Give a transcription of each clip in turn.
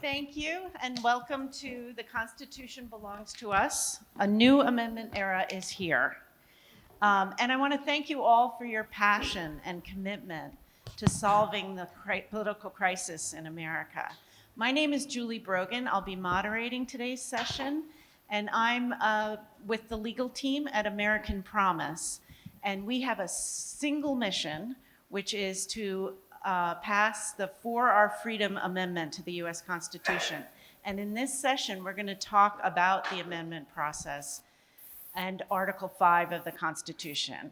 Thank you, and welcome to The Constitution Belongs to Us. A new amendment era is here. And I want to thank you all for your passion and commitment to solving the political crisis in America. My name is Julie Brogan. I'll be moderating today's session, and I'm with the legal team at American Promise. And we have a single mission, which is to pass the For Our Freedom Amendment to the US Constitution. And in this session, we're going to talk about the amendment process and Article 5 of the Constitution.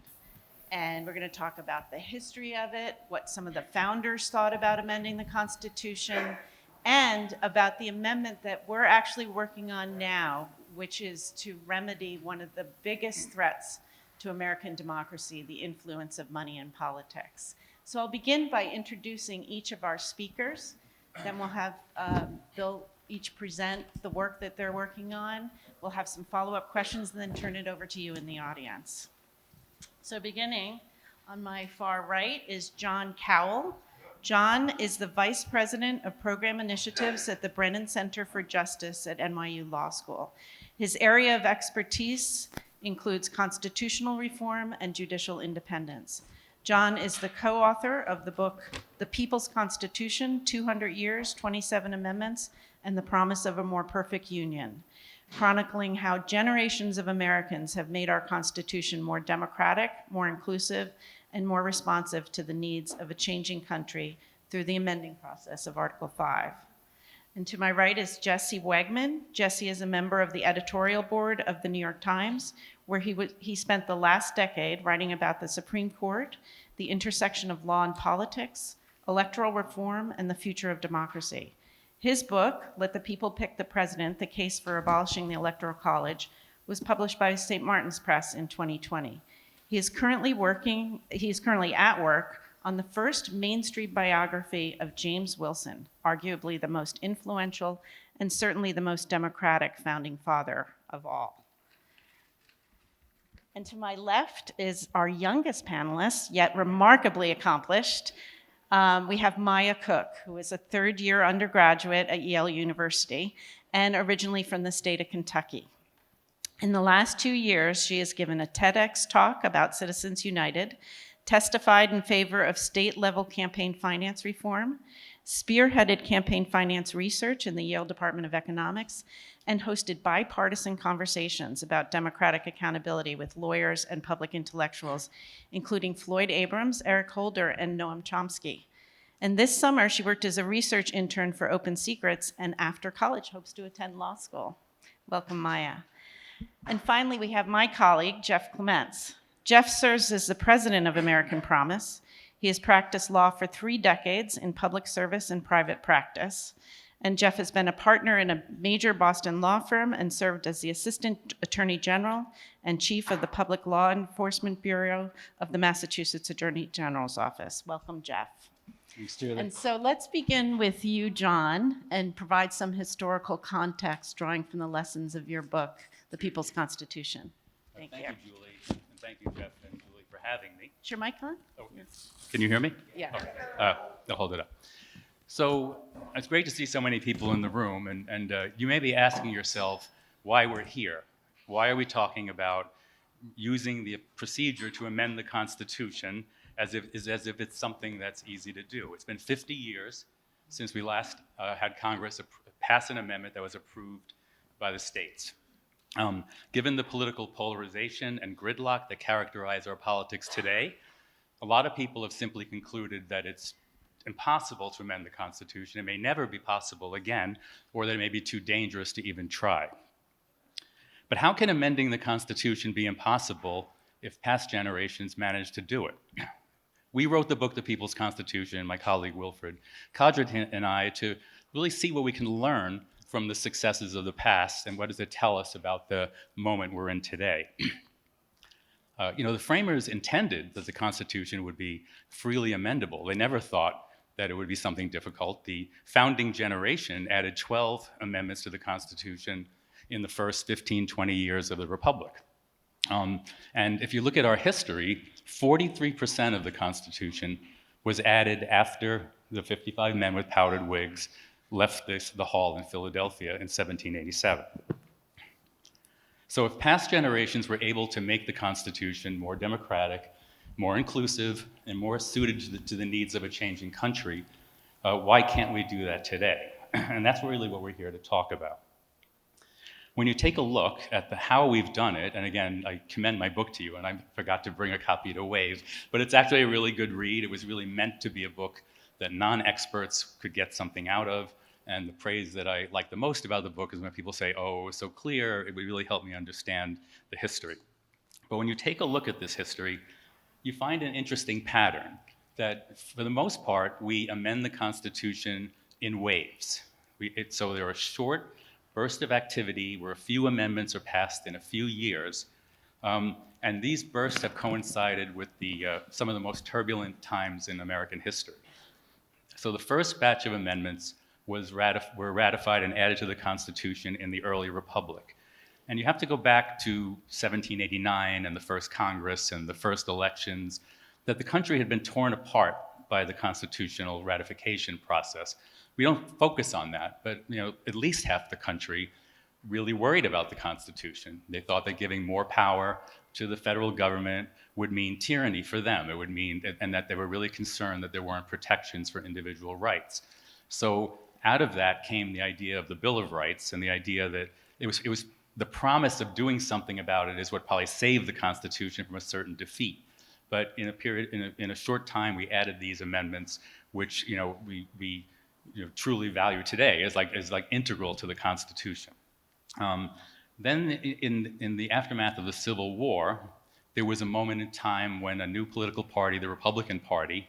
And we're going to talk about the history of it, what some of the founders thought about amending the Constitution, and about the amendment that we're actually working on now, which is to remedy one of the biggest threats to American democracy, the influence of money in politics. So I'll begin by introducing each of our speakers. Then we'll have they'll each present the work that they're working on. We'll have some follow-up questions and then turn it over to you in the audience. So beginning on my far right is John Kowal. John is the Vice President of Program Initiatives at the Brennan Center for Justice at NYU Law School. His area of expertise includes constitutional reform and judicial independence. John is the co-author of the book, The People's Constitution, 200 Years, 27 Amendments, and the Promise of a More Perfect Union, chronicling how generations of Americans have made our Constitution more democratic, more inclusive, and more responsive to the needs of a changing country through the amending process of Article 5. And to my right is Jesse Wegman. Jesse is a member of the editorial board of the New York Times, where he spent the last decade writing about the Supreme Court, the intersection of law and politics, electoral reform, and the future of democracy. His book, Let the People Pick the President, The Case for Abolishing the Electoral College, was published by St. Martin's Press in 2020. He is currently at work on the first mainstream biography of James Wilson, arguably the most influential and certainly the most democratic founding father of all. And to my left is our youngest panelist, yet remarkably accomplished. We have Maia Cook, who is a third-year undergraduate at Yale University and originally from the state of Kentucky. In the last 2 years, she has given a TEDx talk about Citizens United, testified in favor of state-level campaign finance reform, spearheaded campaign finance research in the Yale Department of Economics, and hosted bipartisan conversations about democratic accountability with lawyers and public intellectuals, including Floyd Abrams, Eric Holder, and Noam Chomsky. And this summer, she worked as a research intern for Open Secrets, and after college, hopes to attend law school. Welcome, Maia. And finally, we have my colleague, Jeff Clements. Jeff serves as the president of American Promise. He has practiced law for 3 decades in public service and private practice. And Jeff has been a partner in a major Boston law firm and served as the Assistant Attorney General and Chief of the Public Law Enforcement Bureau of the Massachusetts Attorney General's Office. Welcome, Jeff. Thanks, Julie. And so let's begin with you, John, and provide some historical context drawing from the lessons of your book, The People's Constitution. Thank you. Thank you, Julie. And thank you, Jeff and Julie, for having me. Is your mic on? Oh, can you hear me? Yeah. Okay. I'll hold it up. So it's great to see so many people in the room, and you may be asking yourself why we're here. Why are we talking about using the procedure to amend the Constitution as if it's something that's easy to do? It's been 50 years since we last had Congress pass an amendment that was approved by the states. Given the political polarization and gridlock that characterize our politics today, a lot of people have simply concluded that it's impossible to amend the Constitution. It may never be possible again, or that it may be too dangerous to even try. But how can amending the Constitution be impossible if past generations managed to do it? We wrote the book, The People's Constitution, my colleague Wilfred Kodrat and I, to really see what we can learn from the successes of the past and what does it tell us about the moment we're in today. The framers intended that the Constitution would be freely amendable. They never thought that it would be something difficult. The founding generation added 12 amendments to the Constitution in the first 15, 20 years of the Republic. And if you look at our history, 43% of the Constitution was added after the 55 men with powdered wigs left the hall in Philadelphia in 1787. So if past generations were able to make the Constitution more democratic, more inclusive, and more suited to the needs of a changing country, why can't we do that today? And that's really what we're here to talk about. When you take a look at how we've done it, and again, I commend my book to you, and I forgot to bring a copy to Wave, but it's actually a really good read. It was really meant to be a book that non-experts could get something out of, and the praise that I like the most about the book is when people say, oh, it was so clear, it would really help me understand the history. But when you take a look at this history, you find an interesting pattern that, for the most part, we amend the Constitution in waves. So there are short bursts of activity where a few amendments are passed in a few years, and these bursts have coincided with some of the most turbulent times in American history. So the first batch of amendments were ratified and added to the Constitution in the early Republic. And you have to go back to 1789 and the first Congress and the first elections, that the country had been torn apart by the constitutional ratification process. We don't focus on that, but at least half the country really worried about the Constitution. They thought that giving more power to the federal government would mean tyranny for them. It would mean, and that they were really concerned that there weren't protections for individual rights. So out of that came the idea of the Bill of Rights, and the idea that it was the promise of doing something about it is what probably saved the Constitution from a certain defeat. But in a short time, we added these amendments, which we truly value today as like integral to the Constitution. Then in the aftermath of the Civil War, there was a moment in time when a new political party, the Republican Party,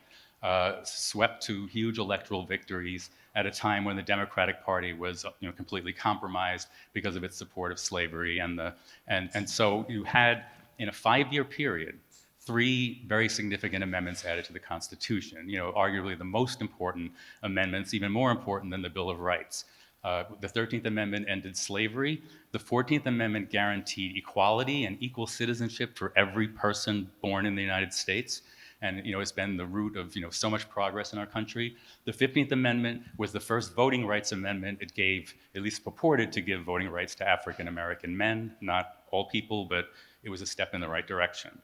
swept to huge electoral victories at a time when the Democratic Party was completely compromised because of its support of slavery, and so you had, in a 5-year period, 3 very significant amendments added to the Constitution. Arguably the most important amendments, even more important than the Bill of Rights. The 13th Amendment ended slavery. The 14th Amendment guaranteed equality and equal citizenship for every person born in the United States. And it's been the root of so much progress in our country. The 15th Amendment was the first voting rights amendment. It gave, at least purported to give, voting rights to African American men, not all people, but it was a step in the right direction.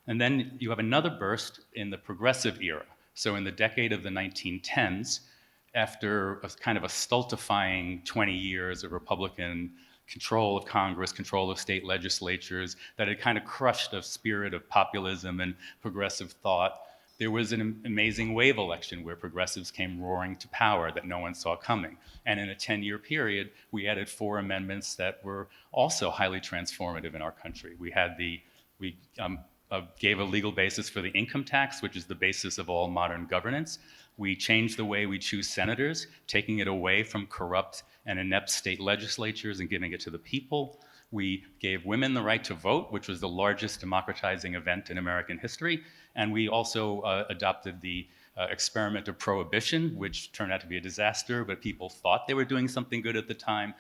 And then you have another burst in the progressive era. So in the decade of the 1910s, after a kind of a stultifying 20 years of Republican control of Congress, control of state legislatures, that had kind of crushed a spirit of populism and progressive thought, there was an amazing wave election where progressives came roaring to power that no one saw coming. And in a 10-year period, we added 4 amendments that were also highly transformative in our country. We gave a legal basis for the income tax, which is the basis of all modern governance. We changed the way we choose senators, taking it away from corrupt and inept state legislatures and giving it to the people. We gave women the right to vote, which was the largest democratizing event in American history. And we also adopted the experiment of prohibition, which turned out to be a disaster, but people thought they were doing something good at the time.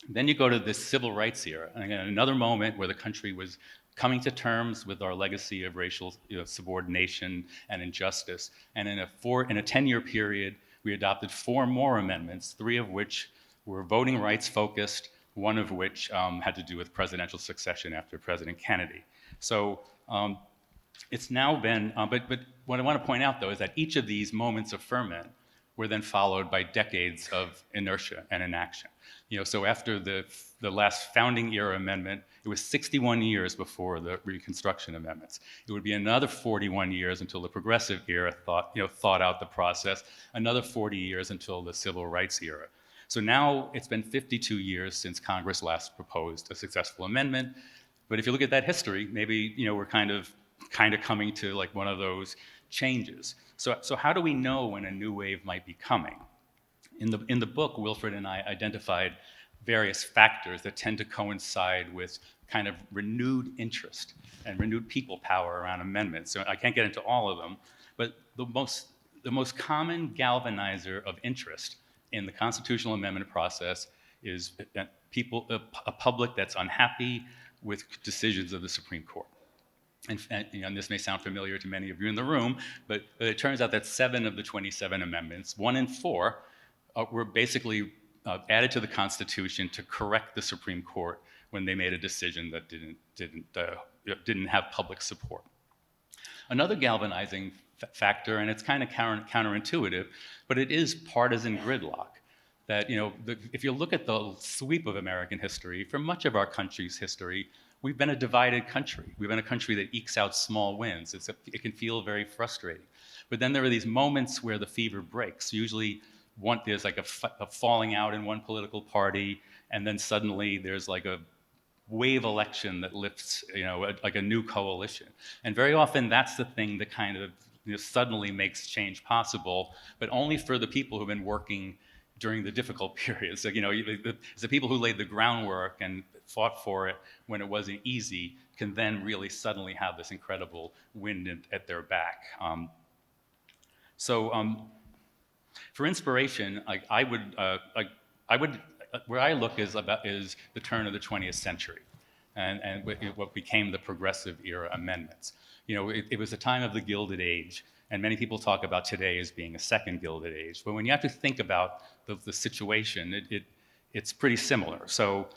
Then you go to this civil rights era, and again, another moment where the country was coming to terms with our legacy of racial subordination and injustice. And in a 10-year period, we adopted 4 more amendments, 3 of which were voting rights focused, 1 of which had to do with presidential succession after President Kennedy. So it's now been, but what I want to point out, though, is that each of these moments of ferment were then followed by decades of inertia and inaction. So after the last founding era amendment, it was 61 years before the Reconstruction amendments. It would be another 41 years until the progressive era thought out the process, another 40 years until the civil rights era. So now it's been 52 years since Congress last proposed a successful amendment. But if you look at that history, maybe we're kind of coming to like one of those changes. So how do we know when a new wave might be coming? In the book, Wilfred and I identified various factors that tend to coincide with kind of renewed interest and renewed people power around amendments. So I can't get into all of them, but the most common galvanizer of interest in the constitutional amendment process is a public that's unhappy with decisions of the Supreme Court. And this may sound familiar to many of you in the room, but it turns out that 7 of the 27 amendments, 1 in 4, were basically added to the Constitution to correct the Supreme Court when they made a decision that didn't have public support. Another galvanizing factor, and it's kind of counterintuitive, but it is partisan gridlock. That, if you look at the sweep of American history, for much of our country's history, we've been a divided country. We've been a country that ekes out small wins. It can feel very frustrating. But then there are these moments where the fever breaks. Usually there's like a falling out in one political party, and then suddenly there's like a wave election that lifts, like a new coalition. And very often that's the thing that kind of suddenly makes change possible, but only for the people who've been working during the difficult periods. So, it's the people who laid the groundwork and fought for it when it wasn't easy can then really suddenly have this incredible wind at their back. For inspiration, where I look is the turn of the 20th century, and what became the Progressive Era amendments. It was a time of the Gilded Age, and many people talk about today as being a second Gilded Age. But when you have to think about the situation, it's pretty similar. So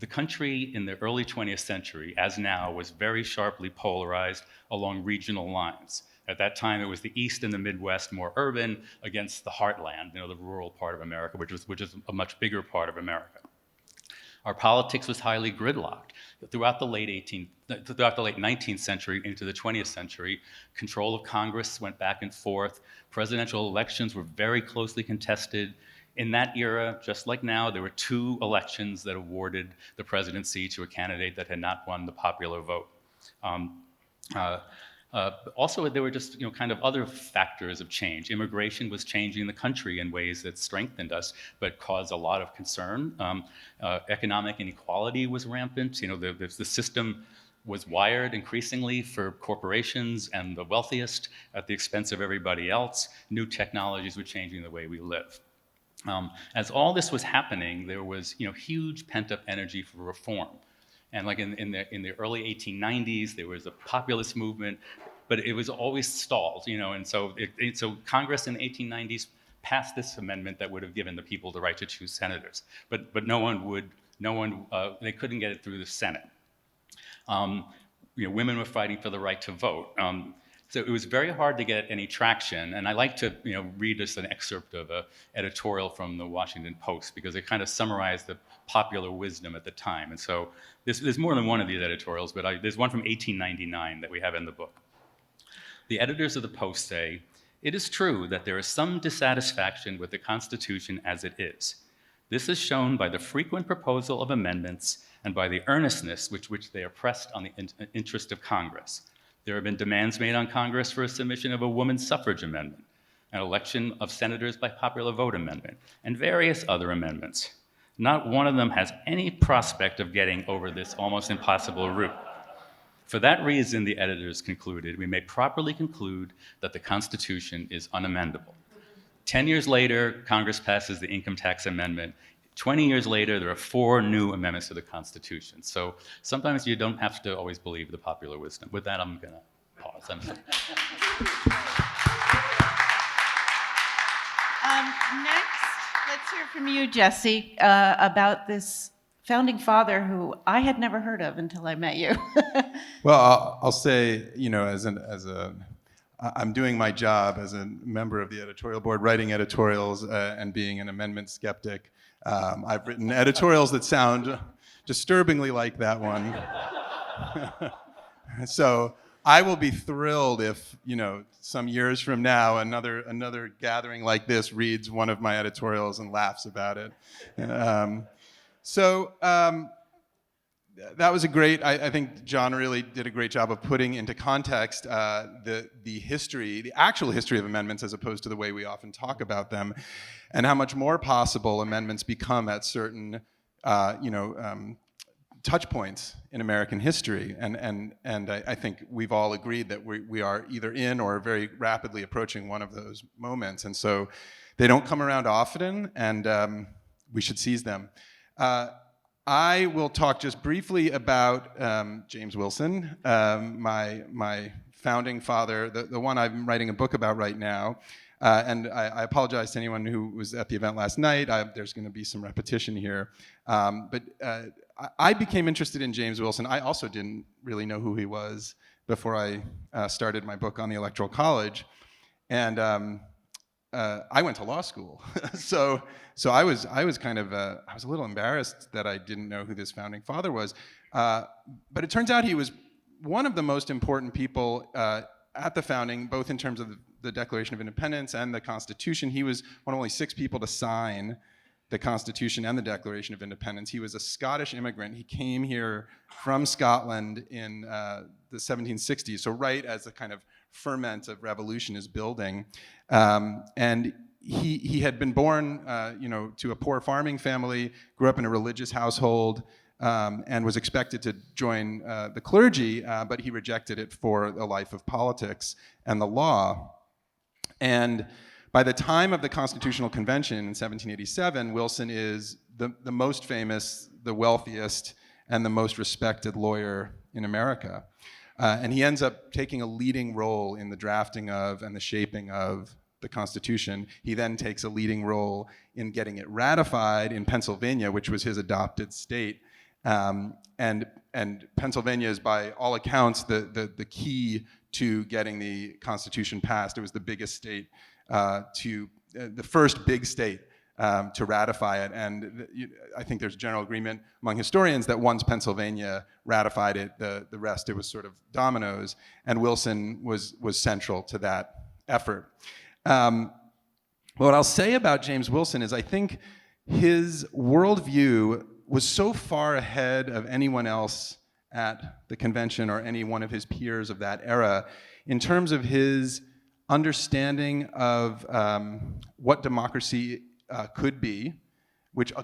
the country in the early 20th century, as now, was very sharply polarized along regional lines. At that time, it was the East and the Midwest, more urban, against the heartland, the rural part of America, which is a much bigger part of America. Our politics was highly gridlocked. Throughout the late 19th century into the 20th century, control of Congress went back and forth. Presidential elections were very closely contested. In that era, just like now, there were 2 elections that awarded the presidency to a candidate that had not won the popular vote. Also, there were just kind of other factors of change. Immigration was changing the country in ways that strengthened us, but caused a lot of concern. Economic inequality was rampant. The system was wired increasingly for corporations and the wealthiest at the expense of everybody else. New technologies were changing the way we live. As all this was happening, there was huge pent-up energy for reform. And like in the early 1890s, there was a populist movement, but it was always stalled, And so Congress in the 1890s passed this amendment that would have given the people the right to choose senators, but they couldn't get it through the Senate. Women were fighting for the right to vote. So it was very hard to get any traction. And I like to read just an excerpt of an editorial from the Washington Post, because it kind of summarized the popular wisdom at the time. And so there's more than one of these editorials, but there's one from 1899 that we have in the book. The editors of the Post say, "It is true that there is some dissatisfaction with the Constitution as it is. This is shown by the frequent proposal of amendments and by the earnestness with which they are pressed on the interest of Congress. There have been demands made on Congress for a submission of a woman's suffrage amendment, an election of senators by popular vote amendment, and various other amendments. Not one of them has any prospect of getting over this almost impossible route. For that reason," the editors concluded, "we may properly conclude that the Constitution is unamendable." 10 years later, Congress passes the income tax amendment. 20 years later, there are 4 new amendments to the Constitution. So sometimes you don't have to always believe the popular wisdom. With that, I'm going to pause. I'm sorry. Next, let's hear from you, Jesse, about this founding father who I had never heard of until I met you. Well, I'll say, I'm doing my job as a member of the editorial board, writing editorials and being an amendment skeptic. I've written editorials that sound disturbingly like that one. So I will be thrilled if, some years from now, another gathering like this reads one of my editorials and laughs about it. That was I think John really did a great job of putting into context the actual history of amendments, as opposed to the way we often talk about them, and how much more possible amendments become at certain touch points in American history. And I think we've all agreed that we are either in or very rapidly approaching one of those moments. And so they don't come around often, and we should seize them. I will talk just briefly about James Wilson, my founding father, the one I'm writing a book about right now. And I apologize to anyone who was at the event last night. There's going to be some repetition here. But I became interested in James Wilson. I also didn't really know who he was before I started my book on the Electoral College. And I went to law school. so I was kind of, I was a little embarrassed that I didn't know who this founding father was. But it turns out he was one of the most important people at the founding, both in terms of the Declaration of Independence and the Constitution. He was one of only 6 people to sign the Constitution and the Declaration of Independence. He was a Scottish immigrant. He came here from Scotland in the 1760s, so right as the kind of ferment of revolution is building. And he had been born to a poor farming family, grew up in a religious household, and was expected to join the clergy, but he rejected it for a life of politics and the law. And by the time of the Constitutional Convention in 1787, Wilson is the most famous, the wealthiest, and the most respected lawyer in America. And he ends up taking a leading role in the drafting of and the shaping of the Constitution. He then takes a leading role in getting it ratified in Pennsylvania, which was his adopted state. And Pennsylvania is, by all accounts, the key to getting the Constitution passed. It was the biggest state the first big state to ratify it. And I think there's general agreement among historians that once Pennsylvania ratified it, the rest, it was sort of dominoes. And Wilson was central to that effort. What I'll say about James Wilson is I think his worldview was so far ahead of anyone else at the convention or any one of his peers of that era in terms of his understanding of what democracy could be, which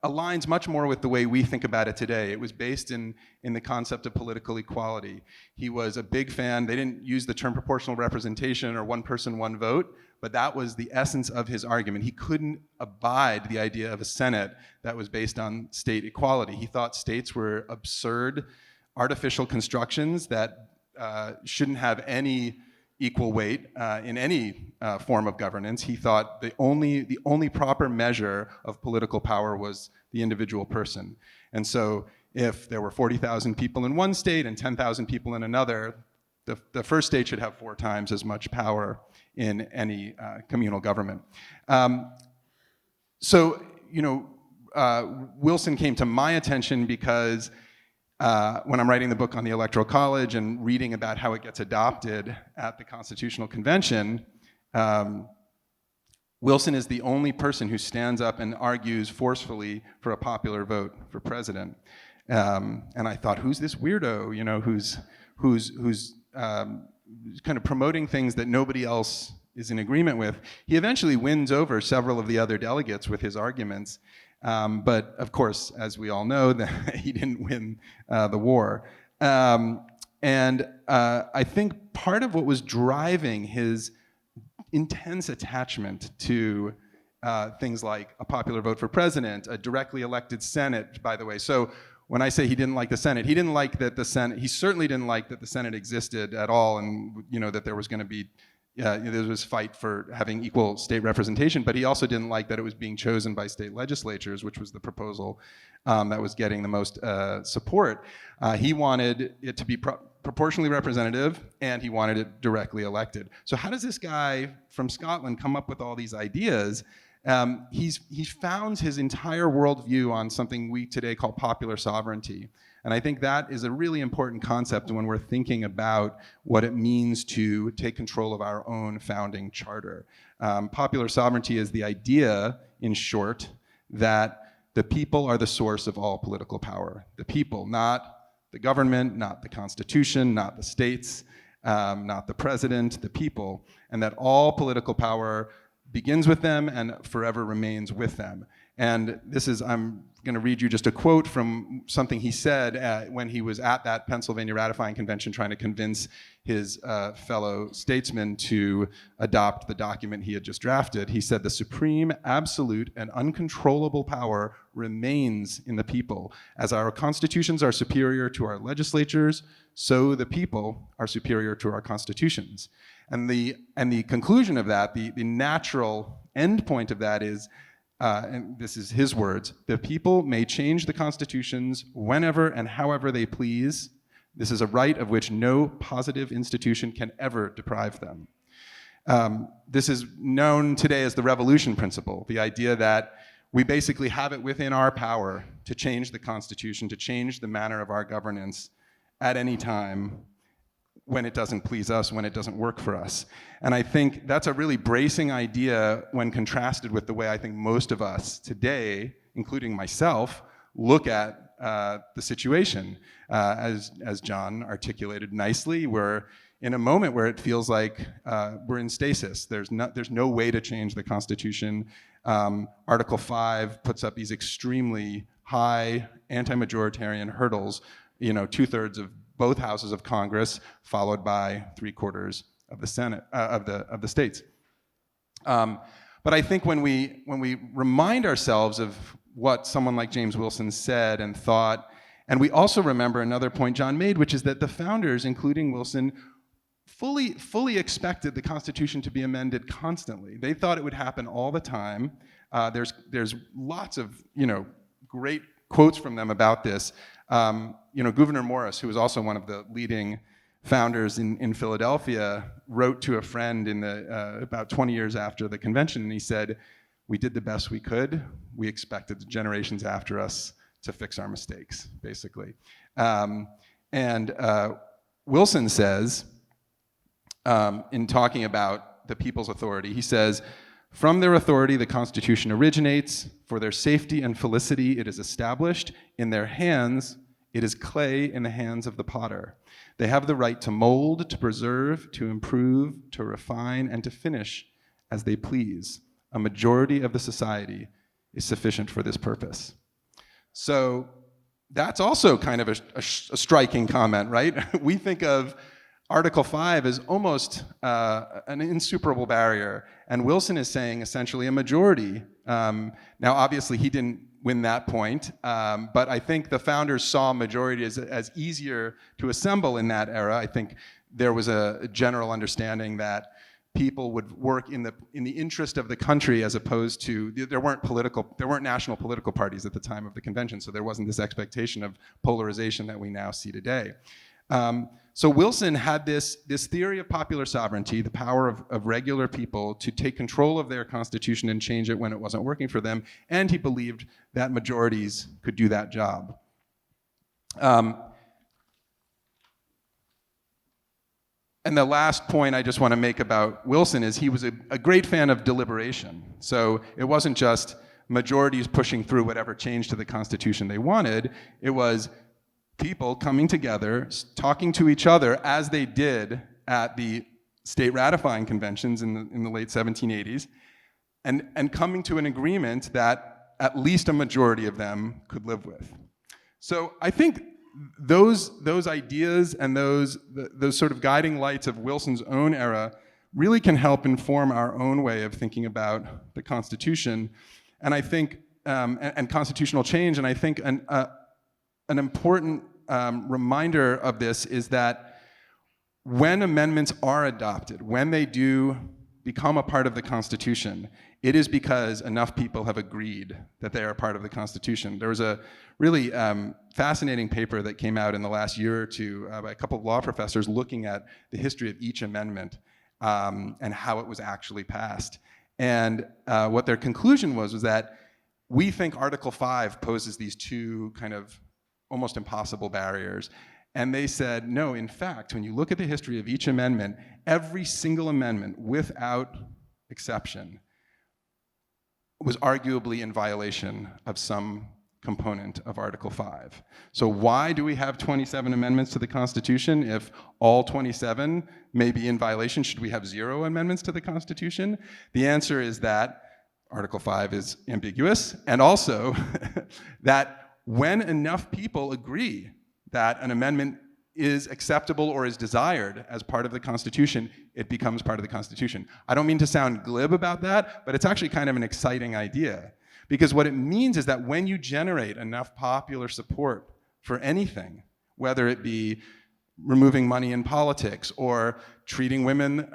aligns much more with the way we think about it today. It was based in the concept of political equality. He was a big fan. They didn't use the term proportional representation or one person, one vote, but that was the essence of his argument. He couldn't abide the idea of a Senate that was based on state equality. He thought states were absurd, artificial constructions that shouldn't have any equal weight in any form of governance. He thought the only proper measure of political power was the individual person. And so if there were 40,000 people in one state and 10,000 people in another, the first state should have 4 times as much power in any communal government. Wilson came to my attention because when I'm writing the book on the Electoral College and reading about how it gets adopted at the Constitutional Convention, Wilson is the only person who stands up and argues forcefully for a popular vote for president. And I thought, who's this weirdo, who's kind of promoting things that nobody else is in agreement with? He eventually wins over several of the other delegates with his arguments. But of course, as we all know, he didn't win the war. And I think part of what was driving his intense attachment to things like a popular vote for president, a directly elected Senate, by the way. So when I say he didn't like the Senate, he didn't like that the Senate, he certainly didn't like that the Senate existed at all, and that there was going to be there was fight for having equal state representation, but he also didn't like that it was being chosen by state legislatures, which was the proposal that was getting the most support. He wanted it to be proportionally representative, and he wanted it directly elected. So how does this guy from Scotland come up with all these ideas? He founds his entire worldview on something we today call popular sovereignty. And I think that is a really important concept when we're thinking about what it means to take control of our own founding charter. Popular sovereignty is the idea, in short, that the people are the source of all political power. The people, not the government, not the Constitution, not the states, not the president, the people, and that all political power begins with them and forever remains with them. And this is, I'm going to read you just a quote from something he said when he was at that Pennsylvania ratifying convention trying to convince his fellow statesmen to adopt the document he had just drafted. He said, "The supreme, absolute, and uncontrollable power remains in the people. As our constitutions are superior to our legislatures, so the people are superior to our constitutions." And the conclusion of that, the natural end point of that is, and this is his words, the people may change the constitutions whenever and however they please. This is a right of which no positive institution can ever deprive them. This is known today as the revolution principle, the idea that we basically have it within our power to change the Constitution, to change the manner of our governance at any time when it doesn't please us, when it doesn't work for us. And I think that's a really bracing idea when contrasted with the way I think most of us today, including myself, look at the situation. As John articulated nicely, we're in a moment where it feels like we're in stasis. There's no way to change the Constitution. Article 5 puts up these extremely high anti-majoritarian hurdles, 2/3 of both houses of Congress, followed by 3/4 of the Senate, of the states. But I think when we remind ourselves of what someone like James Wilson said and thought, and we also remember another point John made, which is that the founders, including Wilson, fully expected the Constitution to be amended constantly. They thought it would happen all the time. There's lots of great quotes from them about this. Gouverneur Morris, who was also one of the leading founders in Philadelphia, wrote to a friend in about 20 years after the convention, and he said, "We did the best we could. We expected the generations after us to fix our mistakes," basically. Wilson says, in talking about the people's authority, he says, "From their authority the Constitution originates. For their safety and felicity it is established. In their hands it is clay in the hands of the potter. They have the right to mold, to preserve, to improve, to refine, and to finish as they please. A majority of the society is sufficient for this purpose." So that's also kind of a striking comment, right? We think of Article 5 is almost an insuperable barrier, and Wilson is saying essentially a majority. Now, obviously, he didn't win that point, but I think the founders saw majority as easier to assemble in that era. I think there was a general understanding that people would work in the interest of the country, as opposed to there weren't national political parties at the time of the convention, so there wasn't this expectation of polarization that we now see today. So Wilson had this theory of popular sovereignty, the power of regular people to take control of their constitution and change it when it wasn't working for them, and he believed that majorities could do that job. And the last point I just want to make about Wilson is he was a great fan of deliberation. So it wasn't just majorities pushing through whatever change to the Constitution they wanted. It was people coming together, talking to each other, as they did at the state ratifying conventions in the late 1780s, and coming to an agreement that at least a majority of them could live with. So I think those ideas and those sort of guiding lights of Wilson's own era really can help inform our own way of thinking about the Constitution, and I think and constitutional change. And I think an important reminder of this is that when amendments are adopted, when they do become a part of the Constitution, it is because enough people have agreed that they are part of the Constitution. There was a really fascinating paper that came out in the last year or two by a couple of law professors looking at the history of each amendment and how it was actually passed. And what their conclusion was that we think Article 5 poses these two kind of almost impossible barriers. And they said, no, in fact, when you look at the history of each amendment, every single amendment, without exception, was arguably in violation of some component of Article 5. So why do we have 27 amendments to the Constitution? If all 27 may be in violation, should we have 0 amendments to the Constitution? The answer is that Article 5 is ambiguous, and also that when enough people agree that an amendment is acceptable or is desired as part of the Constitution, it becomes part of the Constitution. I don't mean to sound glib about that, but it's actually kind of an exciting idea. Because what it means is that when you generate enough popular support for anything, whether it be removing money in politics, or treating women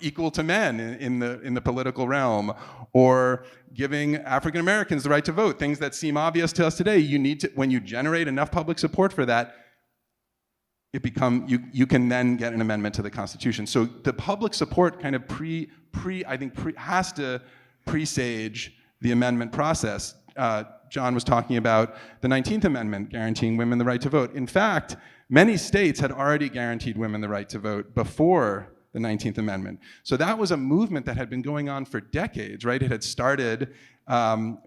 equal to men in the political realm, or giving African Americans the right to vote, things that seem obvious to us today. You need to, when you generate enough public support for that, you can then get an amendment to the Constitution. So the public support kind of has to presage the amendment process. John was talking about the 19th Amendment guaranteeing women the right to vote. In fact, many states had already guaranteed women the right to vote before the 19th Amendment. So that was a movement that had been going on for decades, right? It had started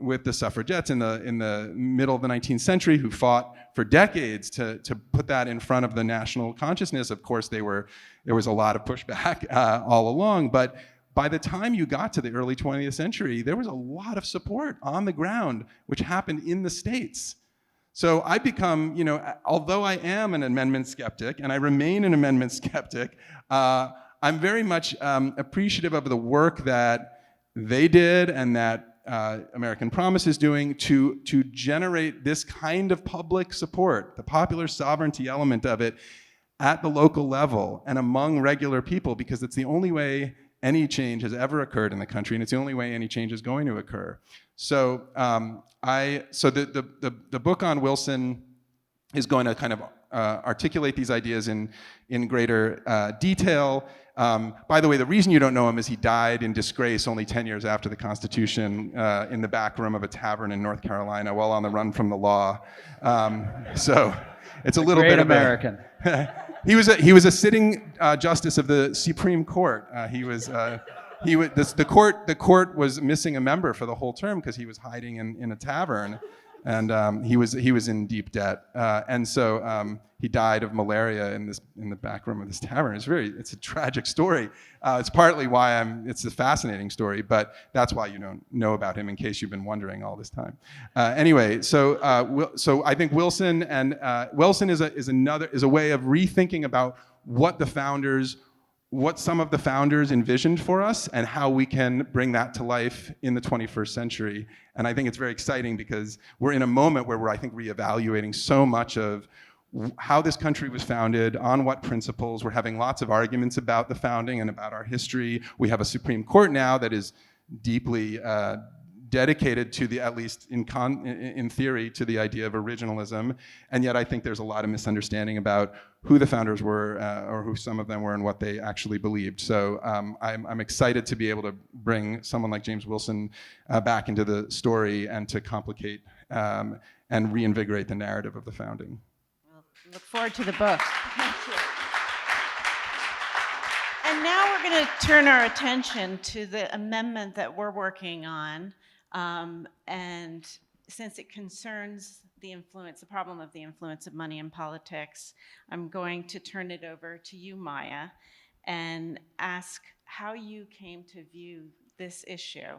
with the suffragettes in the middle of the 19th century, who fought for decades to put that in front of the national consciousness. Of course, there was a lot of pushback all along, but by the time you got to the early 20th century, there was a lot of support on the ground, which happened in the states. So I become, although I am an amendment skeptic, and I remain an amendment skeptic, I'm very much appreciative of the work that they did and that American Promise is doing to generate this kind of public support, the popular sovereignty element of it, at the local level and among regular people, because it's the only way any change has ever occurred in the country, and it's the only way any change is going to occur. So the book on Wilson is going to kind of articulate these ideas in greater detail. By the way, the reason you don't know him is he died in disgrace only 10 years after the Constitution in the back room of a tavern in North Carolina while on the run from the law. So it's a little bit of American. He was a sitting justice of the Supreme Court. The court was missing a member for the whole term because he was hiding in a tavern, and he was in deep debt. And so he died of malaria in the back room of this tavern. It's a tragic story. It's partly why it's a fascinating story, but that's why you don't know about him, in case you've been wondering all this time. Anyway, so I think Wilson is a way of rethinking about what some of the founders envisioned for us and how we can bring that to life in the 21st century. And I think it's very exciting because we're in a moment where we're, I think, reevaluating so much of how this country was founded, on what principles. We're having lots of arguments about the founding and about our history. We have a Supreme Court now that is deeply dedicated to at least in theory, to the idea of originalism. And yet I think there's a lot of misunderstanding about who the founders were, or who some of them were, and what they actually believed. So I'm excited to be able to bring someone like James Wilson back into the story and to complicate and reinvigorate the narrative of the founding. Look forward to the book. Thank you. And now we're going to turn our attention to the amendment that we're working on. And since it concerns the problem of the influence of money in politics, I'm going to turn it over to you, Maia, and ask how you came to view this issue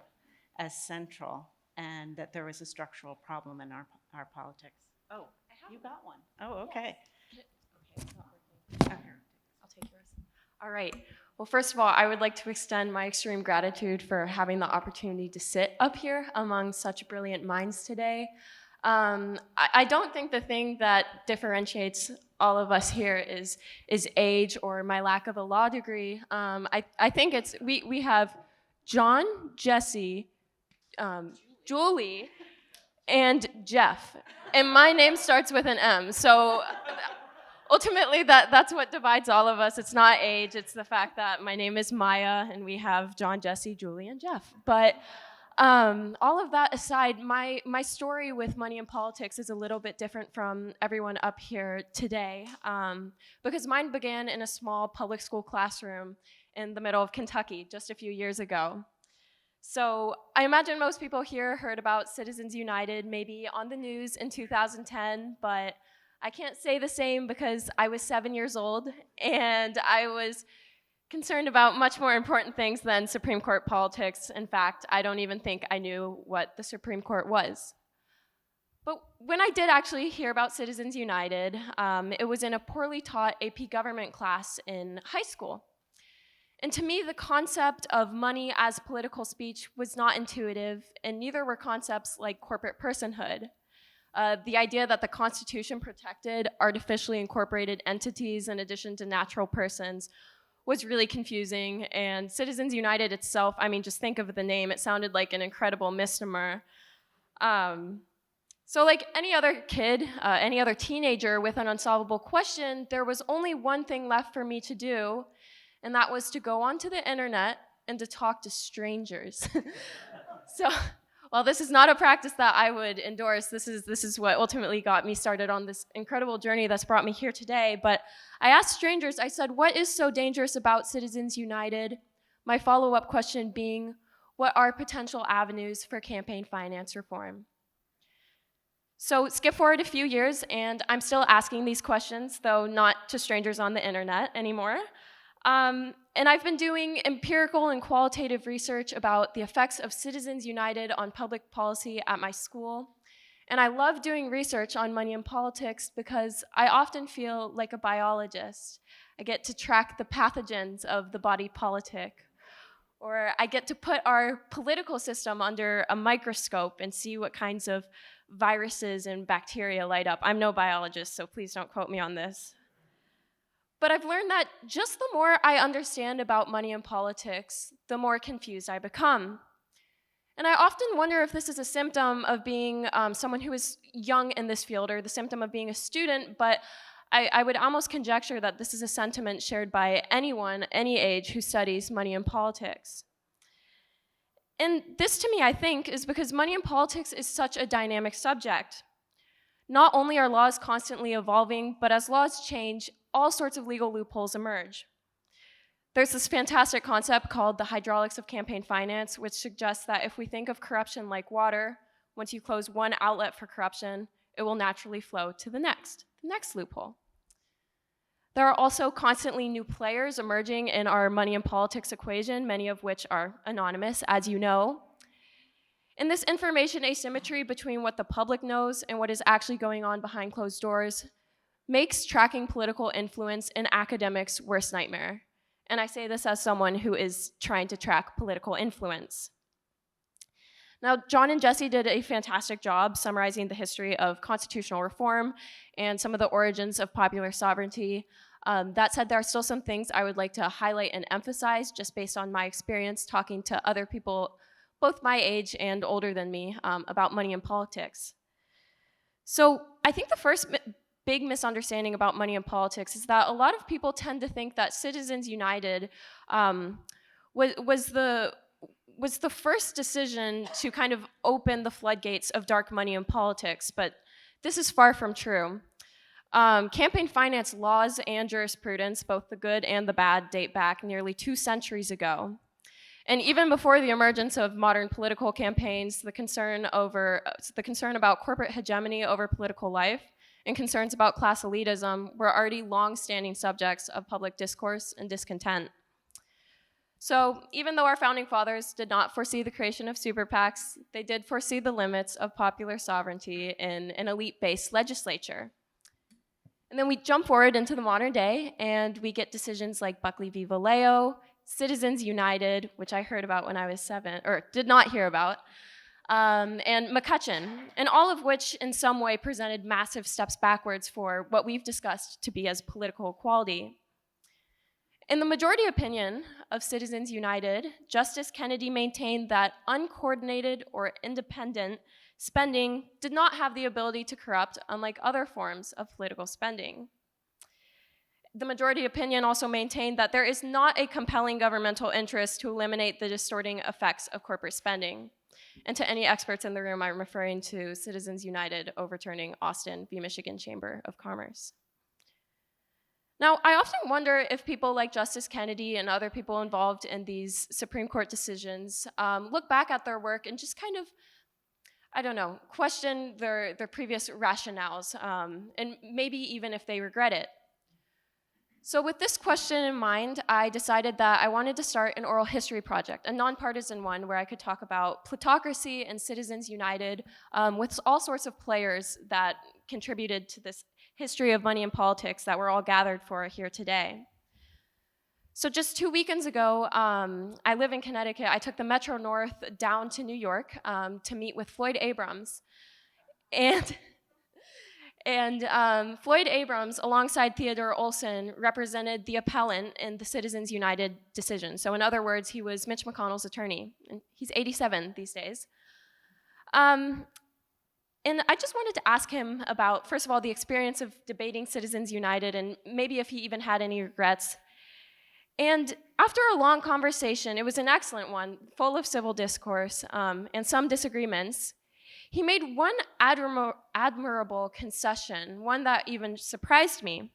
as central and that there was a structural problem in our politics. Oh. You got one. Oh, okay. Okay, it's not working. Okay. I'll take yours. All right. Well, first of all, I would like to extend my extreme gratitude for having the opportunity to sit up here among such brilliant minds today. I don't think the thing that differentiates all of us here is age or my lack of a law degree. I think it's we have John, Jesse, Julie, and Jeff. And my name starts with an M. So ultimately, that's what divides all of us. It's not age. It's the fact that my name is Maia, and we have John, Jesse, Julie, and Jeff. But all of that aside, my story with money and politics is a little bit different from everyone up here today, because mine began in a small public school classroom in the middle of Kentucky just a few years ago. So I imagine most people here heard about Citizens United maybe on the news in 2010, but I can't say the same because I was 7 years old and I was concerned about much more important things than Supreme Court politics. In fact, I don't even think I knew what the Supreme Court was. But when I did actually hear about Citizens United, it was in a poorly taught AP government class in high school. And to me, the concept of money as political speech was not intuitive, and neither were concepts like corporate personhood. The idea that the Constitution protected artificially incorporated entities in addition to natural persons was really confusing. And Citizens United itself, I mean, just think of the name, it sounded like an incredible misnomer. So like any other kid, any other teenager with an unsolvable question, there was only one thing left for me to do, and that was to go onto the internet and to talk to strangers. So, while this is not a practice that I would endorse, this is what ultimately got me started on this incredible journey that's brought me here today. But I asked strangers, I said, what is so dangerous about Citizens United? My follow-up question being, what are potential avenues for campaign finance reform? So skip forward a few years, and I'm still asking these questions, though not to strangers on the internet anymore. And I've been doing empirical and qualitative research about the effects of Citizens United on public policy at my school. And I love doing research on money and politics because I often feel like a biologist. I get to track the pathogens of the body politic, or I get to put our political system under a microscope and see what kinds of viruses and bacteria light up. I'm no biologist, so please don't quote me on this. But I've learned that just the more I understand about money and politics, the more confused I become. And I often wonder if this is a symptom of being someone who is young in this field, or the symptom of being a student, but I would almost conjecture that this is a sentiment shared by anyone, any age, who studies money and politics. And this, to me, I think, is because money and politics is such a dynamic subject. Not only are laws constantly evolving, but as laws change, all sorts of legal loopholes emerge. There's this fantastic concept called the hydraulics of campaign finance, which suggests that if we think of corruption like water, once you close one outlet for corruption, it will naturally flow to the next loophole. There are also constantly new players emerging in our money and politics equation, many of which are anonymous, as you know. And this information asymmetry between what the public knows and what is actually going on behind closed doors makes tracking political influence in academics' worst nightmare. And I say this as someone who is trying to track political influence. Now, John and Jesse did a fantastic job summarizing the history of constitutional reform and some of the origins of popular sovereignty. That said, there are still some things I would like to highlight and emphasize just based on my experience talking to other people, both my age and older than me, about money and politics. So I think the first big misunderstanding about money and politics is that a lot of people tend to think that Citizens United was the first decision to kind of open the floodgates of dark money and politics, but this is far from true. Campaign finance laws and jurisprudence, both the good and the bad, date back nearly 2 centuries ago. And even before the emergence of modern political campaigns, the concern about corporate hegemony over political life and concerns about class elitism were already long-standing subjects of public discourse and discontent. So even though our founding fathers did not foresee the creation of super PACs, they did foresee the limits of popular sovereignty in an elite-based legislature. And then we jump forward into the modern day, and we get decisions like Buckley v. Vallejo, Citizens United, which I heard about when I was 7, or did not hear about, and McCutcheon, and all of which in some way presented massive steps backwards for what we've discussed to be as political equality. In the majority opinion of Citizens United, Justice Kennedy maintained that uncoordinated or independent spending did not have the ability to corrupt, unlike other forms of political spending. The majority opinion also maintained that there is not a compelling governmental interest to eliminate the distorting effects of corporate spending. And to any experts in the room, I'm referring to Citizens United overturning Austin v. Michigan Chamber of Commerce. Now, I often wonder if people like Justice Kennedy and other people involved in these Supreme Court decisions look back at their work and just kind of, I don't know, question their previous rationales, and maybe even if they regret it. So with this question in mind, I decided that I wanted to start an oral history project, a nonpartisan one where I could talk about plutocracy and Citizens United with all sorts of players that contributed to this history of money and politics that we're all gathered for here today. So just 2 weekends ago, I live in Connecticut. I took the Metro North down to New York to meet with Floyd Abrams. And And Floyd Abrams, alongside Theodore Olson, represented the appellant in the Citizens United decision. So in other words, he was Mitch McConnell's attorney. And he's 87 these days. And I just wanted to ask him about, first of all, the experience of debating Citizens United and maybe if he even had any regrets. And after a long conversation, it was an excellent one, full of civil discourse and some disagreements, he made one admirable concession, one that even surprised me.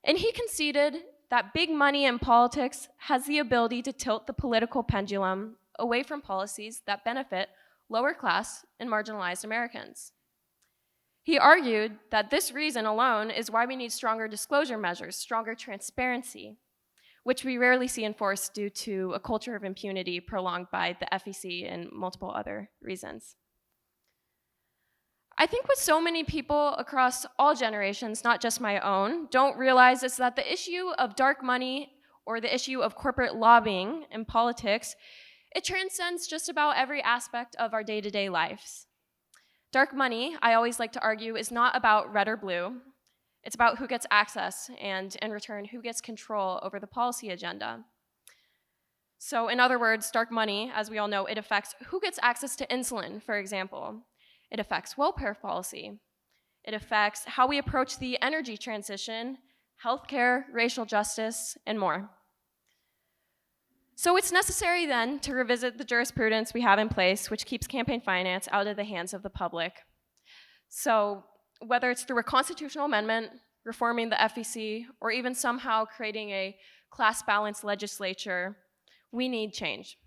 And he conceded that big money in politics has the ability to tilt the political pendulum away from policies that benefit lower class and marginalized Americans. He argued that this reason alone is why we need stronger disclosure measures, stronger transparency, which we rarely see enforced due to a culture of impunity prolonged by the FEC and multiple other reasons. I think what so many people across all generations, not just my own, don't realize is that the issue of dark money or the issue of corporate lobbying in politics, it transcends just about every aspect of our day-to-day lives. Dark money, I always like to argue, is not about red or blue. It's about who gets access and, in return, who gets control over the policy agenda. So, in other words, dark money, as we all know, it affects who gets access to insulin, for example. It affects welfare policy. It affects how we approach the energy transition, healthcare, racial justice, and more. So it's necessary then to revisit the jurisprudence we have in place, which keeps campaign finance out of the hands of the public. So whether it's through a constitutional amendment, reforming the FEC, or even somehow creating a class-balanced legislature, we need change.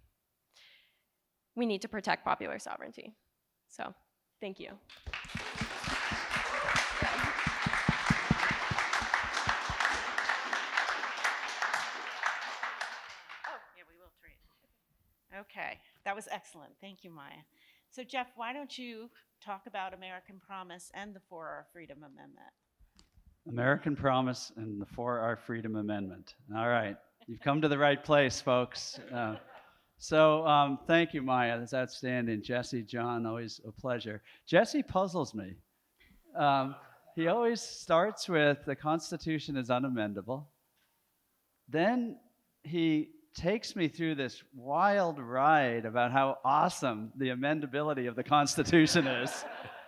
We need to protect popular sovereignty. So, thank you. Okay, that was excellent. Thank you, Maya. So Jeff, why don't you talk about American Promise and the 4R Freedom Amendment? American Promise and the 4R Freedom Amendment. All right, you've come to the right place, folks. Thank you, Maya. That's outstanding. Jesse, John, always a pleasure. Jesse puzzles me. He always starts with the Constitution is unamendable. Then he takes me through this wild ride about how awesome the amendability of the Constitution is,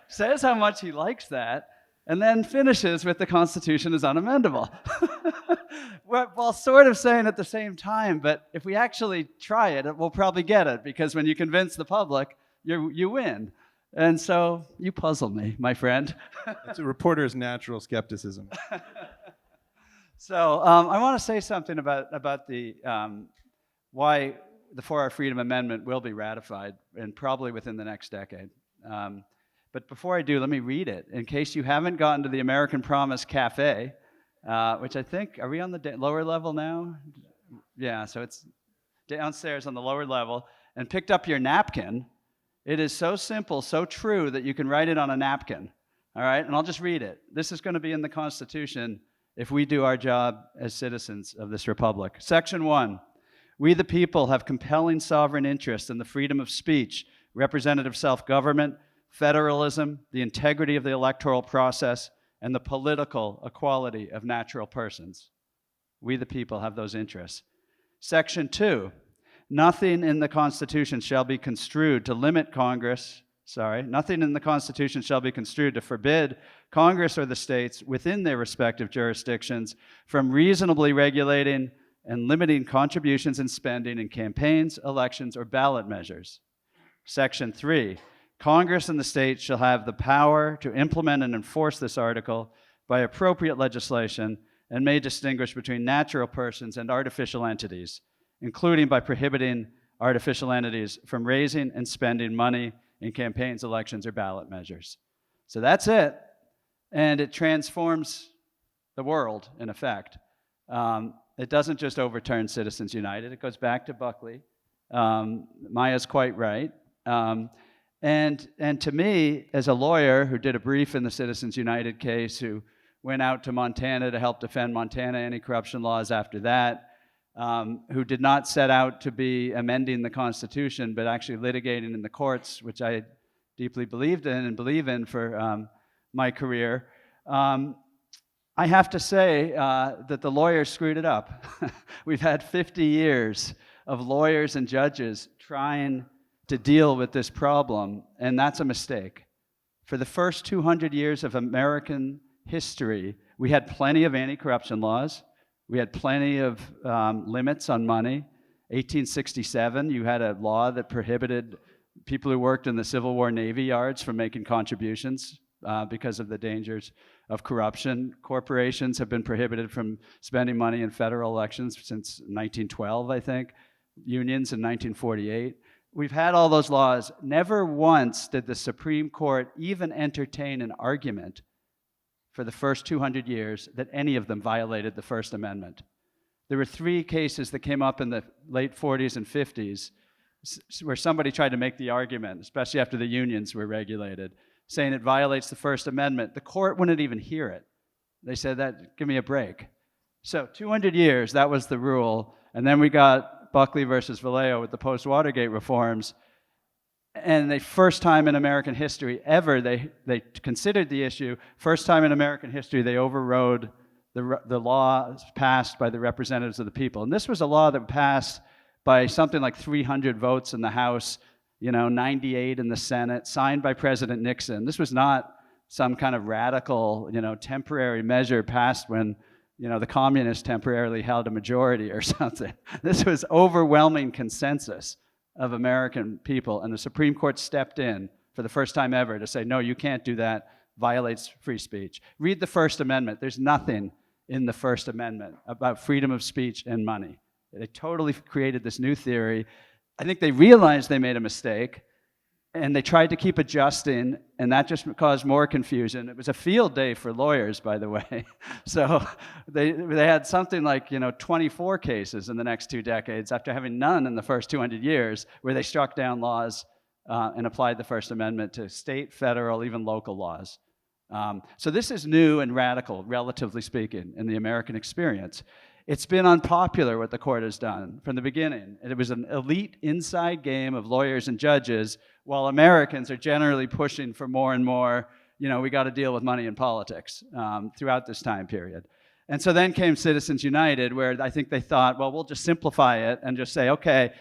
says how much he likes that, and then finishes with the Constitution is unamendable. While sort of saying at the same time, but if we actually try it, we'll probably get it, because when you convince the public, you win. And so you puzzle me, my friend. It's a reporter's natural skepticism. So I want to say something about the why the 4R Freedom Amendment will be ratified, and probably within the next decade. But before I do, let me read it, in case you haven't gotten to the American Promise Cafe, which I think, are we on the lower level now? Yeah, so it's downstairs on the lower level, and picked up your napkin. It is so simple, so true, that you can write it on a napkin. All right, and I'll just read it. This is going to be in the Constitution if we do our job as citizens of this republic. Section 1, we the people have compelling sovereign interest in the freedom of speech, representative self-government, federalism, the integrity of the electoral process, and the political equality of natural persons. We the people have those interests. Section 2, nothing in the Constitution shall be construed to limit nothing in the Constitution shall be construed to forbid Congress or the states within their respective jurisdictions from reasonably regulating and limiting contributions and spending in campaigns, elections, or ballot measures. Section 3, Congress and the states shall have the power to implement and enforce this article by appropriate legislation and may distinguish between natural persons and artificial entities, including by prohibiting artificial entities from raising and spending money in campaigns, elections, or ballot measures. So that's it. And it transforms the world, in effect. It doesn't just overturn Citizens United. It goes back to Buckley. Maya's quite right. And to me, as a lawyer who did a brief in the Citizens United case, who went out to Montana to help defend Montana anti-corruption laws after that, who did not set out to be amending the Constitution, but actually litigating in the courts, which I deeply believed in and believe in for my career, I have to say that the lawyers screwed it up. We've had 50 years of lawyers and judges trying to deal with this problem, and that's a mistake. For the first 200 years of American history, we had plenty of anti-corruption laws. We had plenty of limits on money. 1867, you had a law that prohibited people who worked in the Civil War Navy yards from making contributions because of the dangers of corruption. Corporations have been prohibited from spending money in federal elections since 1912, I think. Unions in 1948. We've had all those laws. Never once did the Supreme Court even entertain an argument for the first 200 years that any of them violated the First Amendment. There were 3 cases that came up in the late 40s and 50s where somebody tried to make the argument, especially after the unions were regulated, saying it violates the First Amendment. The court wouldn't even hear it. They said, give me a break. So 200 years, that was the rule. And then we got Buckley versus Vallejo with the post-Watergate reforms. And the first time in American history ever, they considered the issue. First time in American history, they overrode the law passed by the representatives of the people. And this was a law that passed by something like 300 votes in the House, 98 in the Senate, signed by President Nixon. This was not some kind of radical, temporary measure passed when, the communists temporarily held a majority or something. This was overwhelming consensus of American people, and the Supreme Court stepped in for the first time ever to say, no, you can't do that, violates free speech. Read the First Amendment. There's nothing in the First Amendment about freedom of speech and money. They totally created this new theory. I think they realized they made a mistake, and they tried to keep adjusting, and that just caused more confusion. It was a field day for lawyers, by the way. So they had something like 24 cases in the next 2 decades after having none in the first 200 years, where they struck down laws and applied the First Amendment to state, federal, even local laws. So this is new and radical, relatively speaking, in the American experience. It's been unpopular what the court has done from the beginning. It was an elite inside game of lawyers and judges, while Americans are generally pushing for more and more, we got to deal with money in politics throughout this time period. And so then came Citizens United, where I think they thought, well, we'll just simplify it and just say, okay,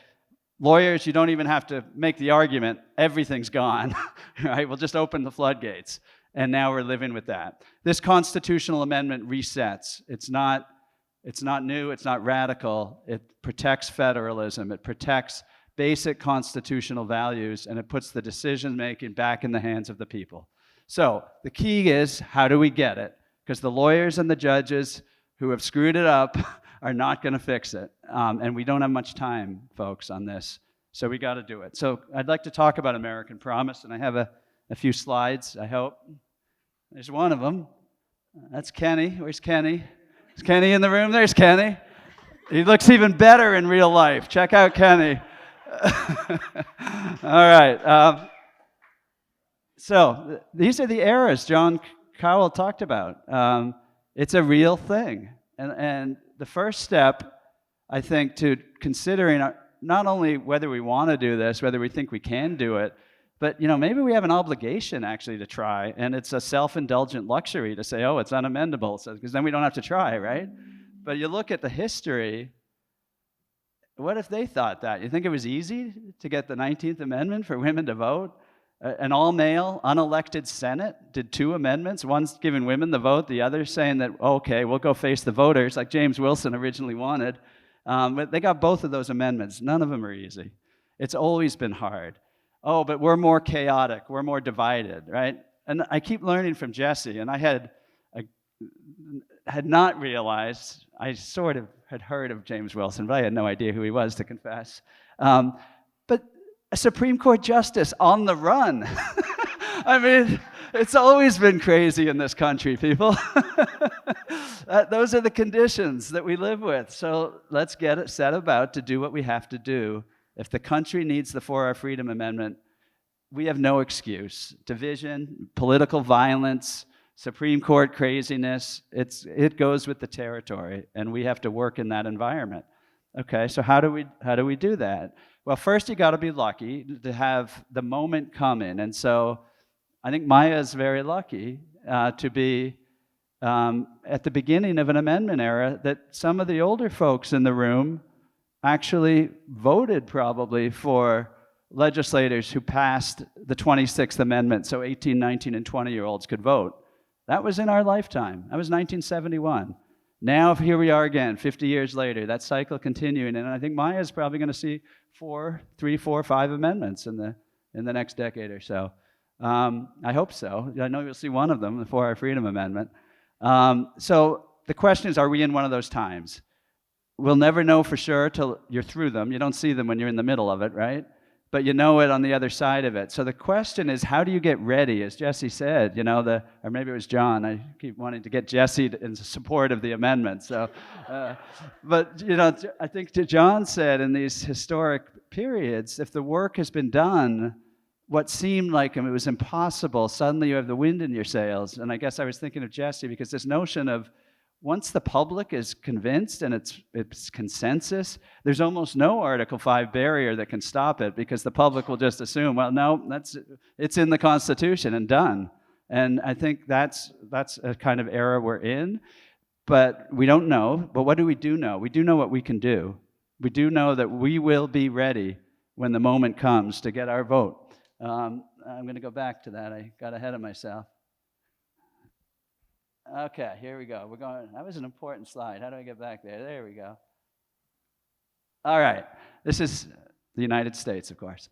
lawyers, you don't even have to make the argument. Everything's gone, right? We'll just open the floodgates. And now we're living with that. This constitutional amendment resets. It's not new, it's not radical. It protects federalism. It protects basic constitutional values, and it puts the decision-making back in the hands of the people. So the key is, how do we get it? Because the lawyers and the judges who have screwed it up are not going to fix it. And we don't have much time, folks, on this. So we got to do it. So I'd like to talk about American Promise, and I have a few slides, I hope. There's one of them. That's Kenny. Where's Kenny? Is Kenny in the room? There's Kenny. He looks even better in real life. Check out Kenny. All right. So these are the eras John Kowal talked about. It's a real thing. And the first step, I think, to considering not only whether we want to do this, whether we think we can do it, but maybe we have an obligation actually to try, and it's a self-indulgent luxury to say, oh, it's unamendable, because then we don't have to try, right? But you look at the history, what if they thought that? You think it was easy to get the 19th Amendment for women to vote? An all-male, unelected Senate did 2 amendments, one's giving women the vote, the other saying that, okay, we'll go face the voters, like James Wilson originally wanted. But they got both of those amendments. None of them are easy. It's always been hard. Oh, but we're more chaotic, we're more divided, right? And I keep learning from Jesse, and I had not realized, I sort of had heard of James Wilson, but I had no idea who he was, to confess. But a Supreme Court justice on the run. I mean, it's always been crazy in this country, people. Those are the conditions that we live with. So let's set about to do what we have to do. If the country needs the 4-Hour Freedom Amendment, we have no excuse. Division, political violence, Supreme Court craziness, it goes with the territory, and we have to work in that environment. Okay, so how do we do that? Well, first you got to be lucky to have the moment come in, and so I think Maia is very lucky to be at the beginning of an amendment era that some of the older folks in the room actually voted probably for legislators who passed the 26th Amendment so 18, 19, and 20-year-olds could vote. That was in our lifetime. That was 1971. Now here we are again, 50 years later, that cycle continuing, and I think Maia's probably going to see 3, 4, 5 amendments in the next decade or so. I hope so. I know you'll see one of them, the 4-Hour Freedom Amendment. So the question is, are we in one of those times? We'll never know for sure till you're through them. You don't see them when you're in the middle of it, right? But you know it on the other side of it. So the question is, how do you get ready? As Jesse said, or maybe it was John. I keep wanting to get Jesse in support of the amendment. So, but I think John said in these historic periods, if the work has been done, what seemed like it was impossible, suddenly you have the wind in your sails. And I guess I was thinking of Jesse because this notion of once the public is convinced and it's consensus, there's almost no Article 5 barrier that can stop it because the public will just assume, well, no, it's in the Constitution and done. And I think that's a kind of era we're in, but we don't know. But what do we do know? We do know what we can do. We do know that we will be ready when the moment comes to get our vote. I'm going to go back to that. I got ahead of myself. Okay, here we go. We're going. That was an important slide. How do I get back there? There we go. All right. This is the United States, of course.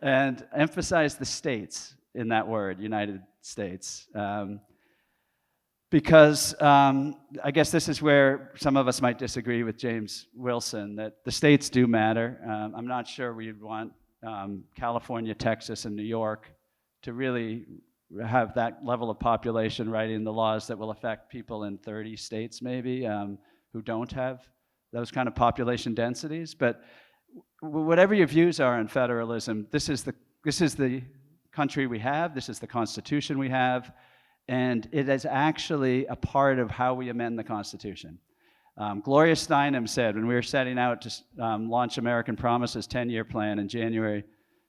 And emphasize the states in that word, United States. Because I guess this is where some of us might disagree with James Wilson, that the states do matter. I'm not sure we'd want California, Texas, and New York to really have that level of population writing the laws that will affect people in 30 states maybe who don't have those kind of population densities. But whatever your views are on federalism, this is the country we have, this is the Constitution we have, and it is actually a part of how we amend the Constitution. Gloria Steinem said when we were setting out to launch American Promise's 10-year plan in January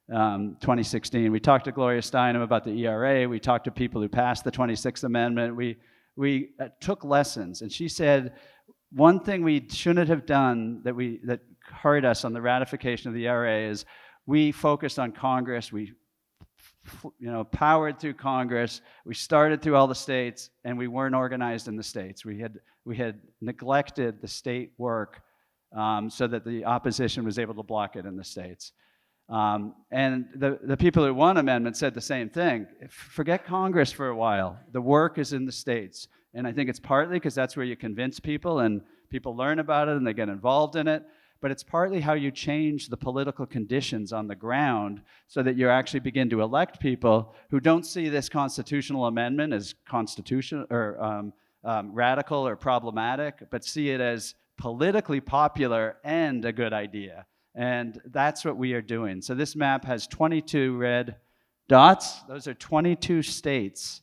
2016. We talked to Gloria Steinem about the ERA. We talked to people who passed the 26th Amendment. We took lessons, and she said one thing we shouldn't have done that hurt us on the ratification of the ERA is we focused on Congress. We powered through Congress. We started through all the states, and we weren't organized in the states. We had neglected the state work so that the opposition was able to block it in the states. And the people who won amendments said the same thing. Forget Congress for a while. The work is in the states. And I think it's partly because that's where you convince people and people learn about it and they get involved in it. But it's partly how you change the political conditions on the ground so that you actually begin to elect people who don't see this constitutional amendment as constitutional or radical or problematic, but see it as politically popular and a good idea. And that's what we are doing. So this map has 22 red dots. Those are 22 states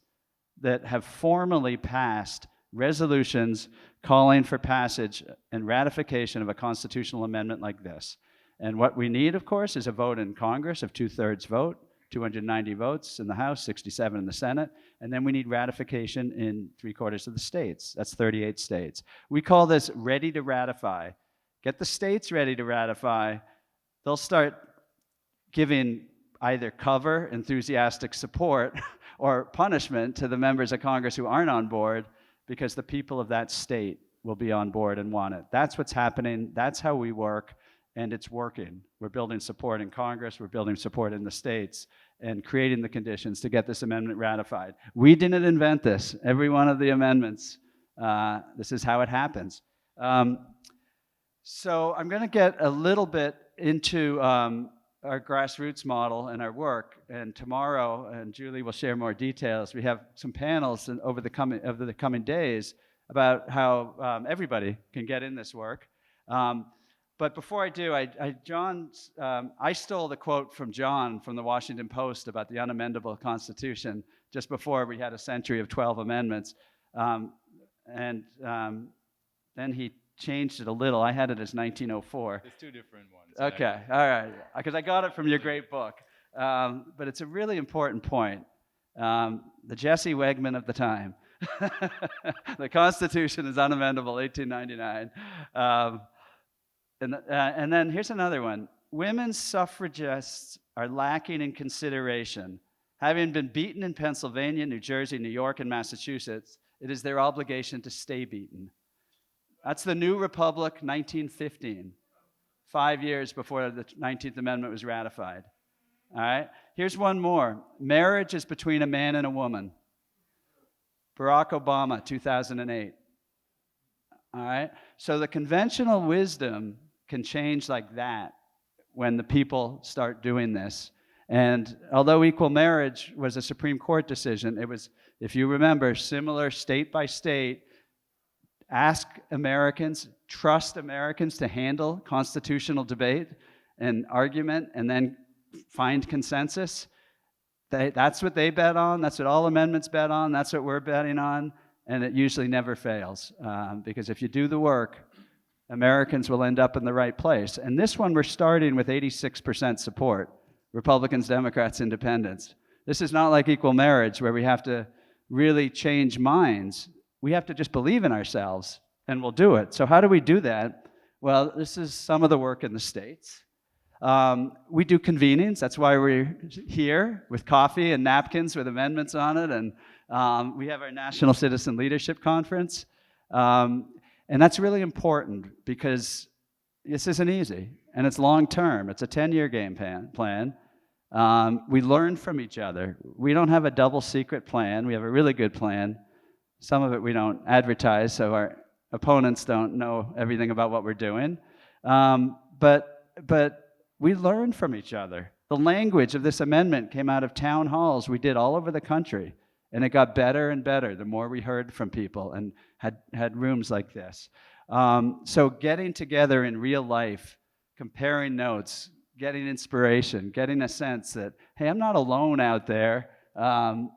that have formally passed resolutions calling for passage and ratification of a constitutional amendment like this. And what we need, of course, is a vote in Congress of 2/3 vote, 290 votes in the House, 67 in the Senate, and then we need ratification in 3/4 of the states. That's 38 states. We call this ready to ratify. Get the states ready to ratify. They'll start giving either cover, enthusiastic support, or punishment to the members of Congress who aren't on board because the people of that state will be on board and want it. That's what's happening. That's how we work, and it's working. We're building support in Congress. We're building support in the states and creating the conditions to get this amendment ratified. We didn't invent this. Every one of the amendments, this is how it happens. So I'm going to get a little bit into our grassroots model and our work, and tomorrow, and Julie will share more details. We have some panels over the coming days about how everybody can get in this work. But before I do, I stole the quote from John from the Washington Post about the unamendable Constitution just before we had a century of 12 amendments, and then he changed it a little. I had it as 1904. There's two different ones. Okay, all right, because I got it from your great book. But it's a really important point. The Jesse Wegman of the time. The Constitution is unamendable, 1899. And then here's another one. Women's suffragists are lacking in consideration. Having been beaten in Pennsylvania, New Jersey, New York, and Massachusetts, it is their obligation to stay beaten. That's the New Republic, 1915, 5 years before the 19th Amendment was ratified. All right? Here's one more. Marriage is between a man and a woman. Barack Obama, 2008. All right? So the conventional wisdom can change like that when the people start doing this. And although equal marriage was a Supreme Court decision, it was, if you remember, similar state by state. Ask Americans, trust Americans to handle constitutional debate and argument and then find consensus. That's what they bet on. That's what all amendments bet on. That's what we're betting on. And it usually never fails. Because if you do the work, Americans will end up in the right place. And this one, we're starting with 86% support. Republicans, Democrats, Independents. This is not like equal marriage where we have to really change minds. We have to just believe in ourselves, and we'll do it. So how do we do that? Well, this is some of the work in the states. We do convenings. That's why we're here with coffee and napkins with amendments on it. And we have our National Citizen Leadership Conference. And that's really important because this isn't easy, and it's long-term. It's a 10-year game plan. We learn from each other. We don't have a double secret plan. We have a really good plan. Some of it we don't advertise, so our opponents don't know everything about what we're doing. But we learn from each other. The language of this amendment came out of town halls we did all over the country, and it got better and better the more we heard from people and had rooms like this. So getting together in real life, comparing notes, getting inspiration, getting a sense that, hey, I'm not alone out there. I'm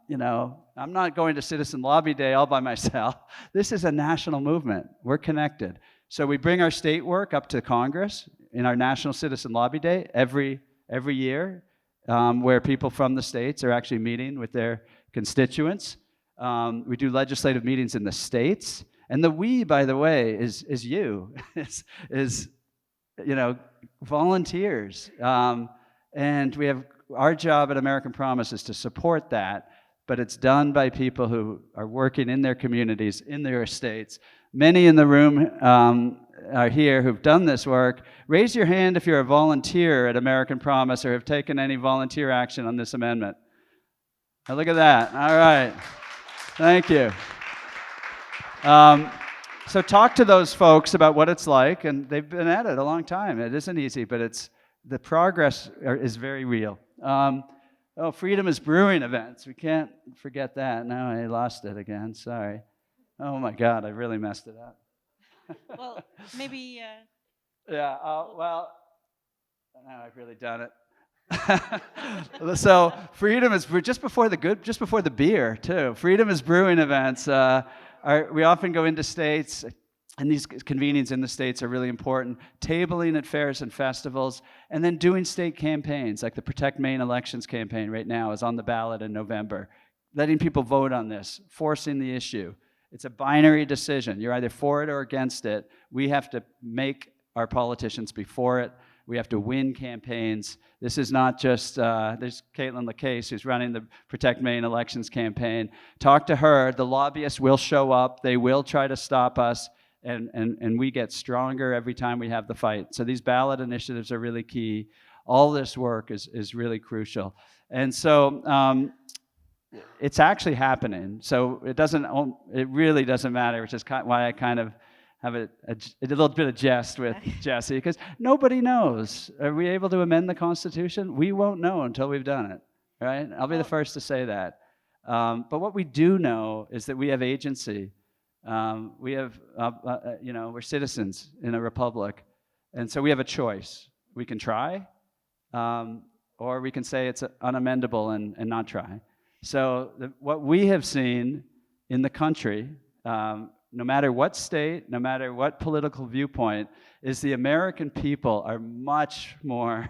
not going to Citizen Lobby Day all by myself. This is a national movement. We're connected. So we bring our state work up to Congress in our National Citizen Lobby Day every year, where people from the states are actually meeting with their constituents. We do legislative meetings in the states. And the we, by the way, is you, is volunteers. And we have our job at American Promise is to support that, but it's done by people who are working in their communities, in their estates. Many in the room are here who've done this work. Raise your hand if you're a volunteer at American Promise or have taken any volunteer action on this amendment. Now look at that. All right. Thank you. So talk to those folks about what it's like, and they've been at it a long time. It isn't easy, but the progress is very real. Freedom is Brewing events. We can't forget that. Now I lost it again. Sorry. Oh my God, I really messed it up. Well, maybe. Yeah. Well, now I've really done it. So freedom is just before the beer too. Freedom is Brewing events. We often go into states, and these convenings in the states are really important. Tabling at fairs and festivals, and then doing state campaigns, like the Protect Maine Elections campaign right now is on the ballot in November. Letting people vote on this, forcing the issue. It's a binary decision. You're either for it or against it. We have to make our politicians be for it. We have to win campaigns. This is not just, there's Caitlin LaCase, who's running the Protect Maine Elections campaign. Talk to her. The lobbyists will show up. They will try to stop us. And we get stronger every time we have the fight. So these ballot initiatives are really key. All this work is really crucial. And so it's actually happening. So it really doesn't matter, which is why I kind of have a little bit of jest with Jesse, because nobody knows. Are we able to amend the Constitution? We won't know until we've done it, right? I'll be the first to say that. But what we do know is that we have agency. We have, we're citizens in a republic, and so we have a choice. We can try, or we can say it's unamendable and not try. So what we have seen in the country, no matter what state, no matter what political viewpoint, is the American people are much more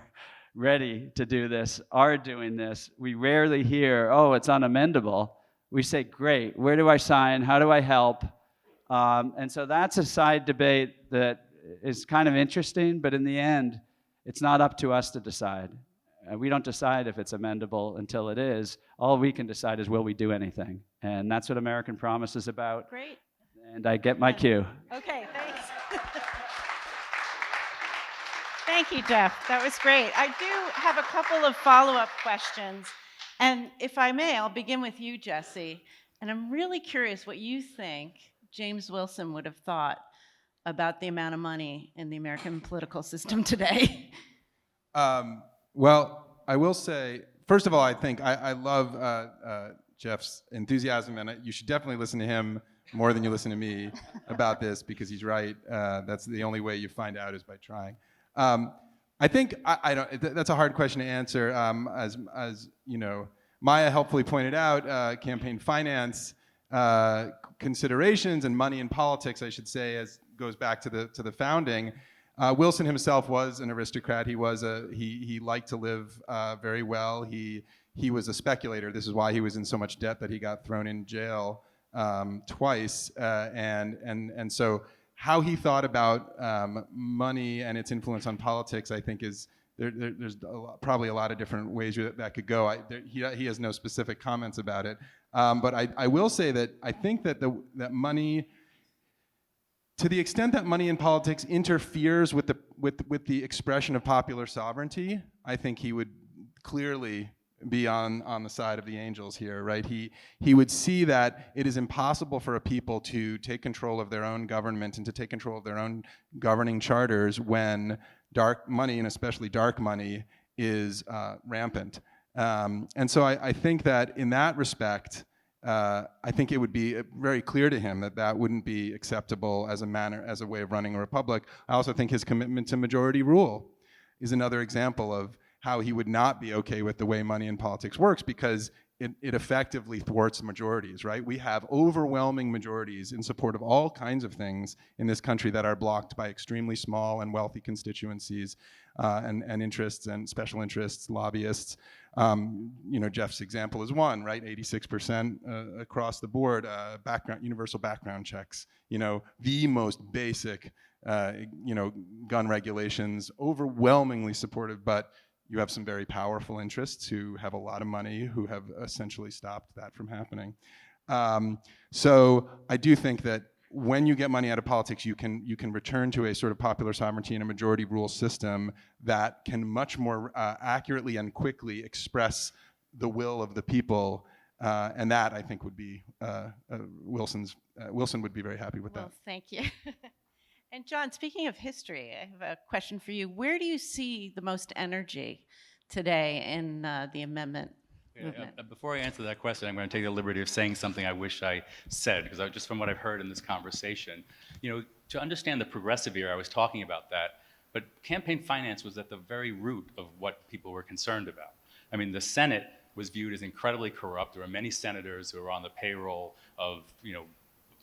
ready to do this, are doing this. We rarely hear, oh, it's unamendable. we say, great, where do I sign? How do I help? And so that's a side debate that is kind of interesting, but in the end, it's not up to us to decide. We don't decide if it's amendable until it is. All we can decide is, will we do anything? And that's what American Promise is about. Great. And I get my cue. Okay, thanks. Thank you, Jeff. That was great. I do have a couple of follow-up questions. And if I may, I'll begin with you, Jesse. And I'm really curious what you think James Wilson would have thought about the amount of money in the American political system today. Well, I will say, first of all, I think I love Jeff's enthusiasm, and you should definitely listen to him more than you listen to me about this, because he's right. That's the only way you find out is by trying. I think I don't. That's a hard question to answer. As you know, Maia helpfully pointed out, campaign finance considerations and money in politics, I should say, as goes back to the founding. Wilson himself was an aristocrat. He liked to live very well. He was a speculator. This is why he was in so much debt that he got thrown in jail twice. And so how he thought about money and its influence on politics, I think, is there's probably a lot of different ways that could go. He has no specific comments about it. But I will say that I think that that money, to the extent that money in politics interferes with the expression of popular sovereignty, I think he would clearly be on the side of the angels here, right? He would see that it is impossible for a people to take control of their own government and to take control of their own governing charters when dark money, and especially dark money, is rampant. And so I think that in that respect, I think it would be very clear to him that wouldn't be acceptable as a way of running a republic. I also think his commitment to majority rule is another example of how he would not be okay with the way money in politics works, because it effectively thwarts majorities, right? We have overwhelming majorities in support of all kinds of things in this country that are blocked by extremely small and wealthy constituencies and interests and special interests, lobbyists. Jeff's example is one, right? 86% across the board, universal background checks. The most basic, gun regulations, overwhelmingly supportive, but you have some very powerful interests who have a lot of money who have essentially stopped that from happening. So I do think that when you get money out of politics, you can return to a sort of popular sovereignty and a majority rule system that can much more accurately and quickly express the will of the people, and that I think would be Wilson would be very happy with that. Well, thank you. And John, speaking of history, I have a question for you. Where do you see the most energy today in the amendment movement? Before I answer that question, I'm going to take the liberty of saying something I wish I said, because just from what I've heard in this conversation, to understand the progressive era, I was talking about that, but campaign finance was at the very root of what people were concerned about. I mean, the Senate was viewed as incredibly corrupt. There were many senators who were on the payroll of,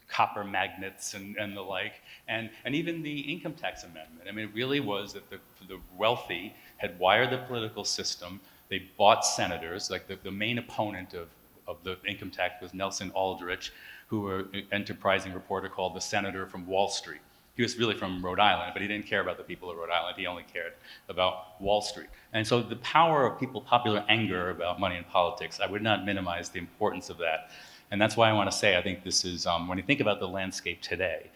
copper magnates and the like, and even the income tax amendment. I mean, it really was that the wealthy had wired the political system. They bought senators. Like the main opponent of the income tax was Nelson Aldrich, who an enterprising reporter called the senator from Wall Street. He was really from Rhode Island, but he didn't care about the people of Rhode Island. He only cared about Wall Street. And so the power of popular anger about money in politics, I would not minimize the importance of that. And that's why I want to say, I think this is, when you think about the landscape today,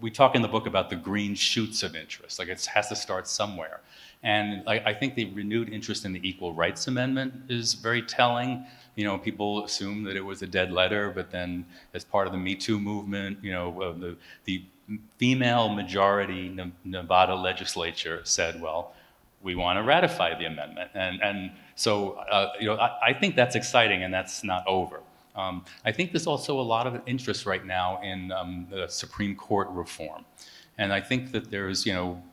we talk in the book about the green shoots of interest. Like, it has to start somewhere. And I think the renewed interest in the Equal Rights Amendment is very telling. People assume that it was a dead letter, but then as part of the Me Too movement, the female majority Nevada legislature said, well, we want to ratify the amendment. And so, I think that's exciting, and that's not over. I think there's also a lot of interest right now in the Supreme Court reform. And I think that there's,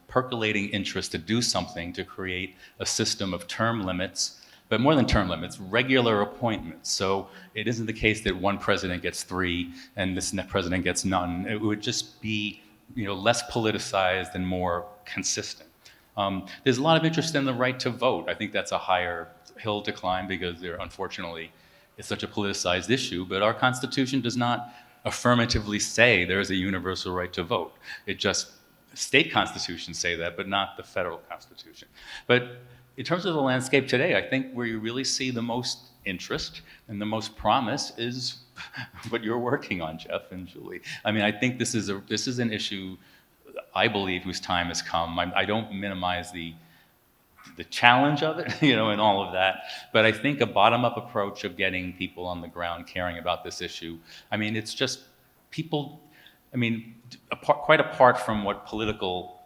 percolating interest to do something to create a system of term limits, but more than term limits, regular appointments. So it isn't the case that one president gets 3 and this next president gets none. It would just be, less politicized and more consistent. There's a lot of interest in the right to vote. I think that's a higher hill to climb because there, unfortunately, it's such a politicized issue, but our Constitution does not affirmatively say there's a universal right to vote. It just, state constitutions say that, but not the federal Constitution. But in terms of the landscape today, I think where you really see the most interest and the most promise is what you're working on, Jeff and Julie. I mean, I think this is an issue, I believe, whose time has come. I don't minimize the challenge of it, and all of that. But I think a bottom-up approach of getting people on the ground caring about this issue, I mean, it's just people, I mean, quite apart from what political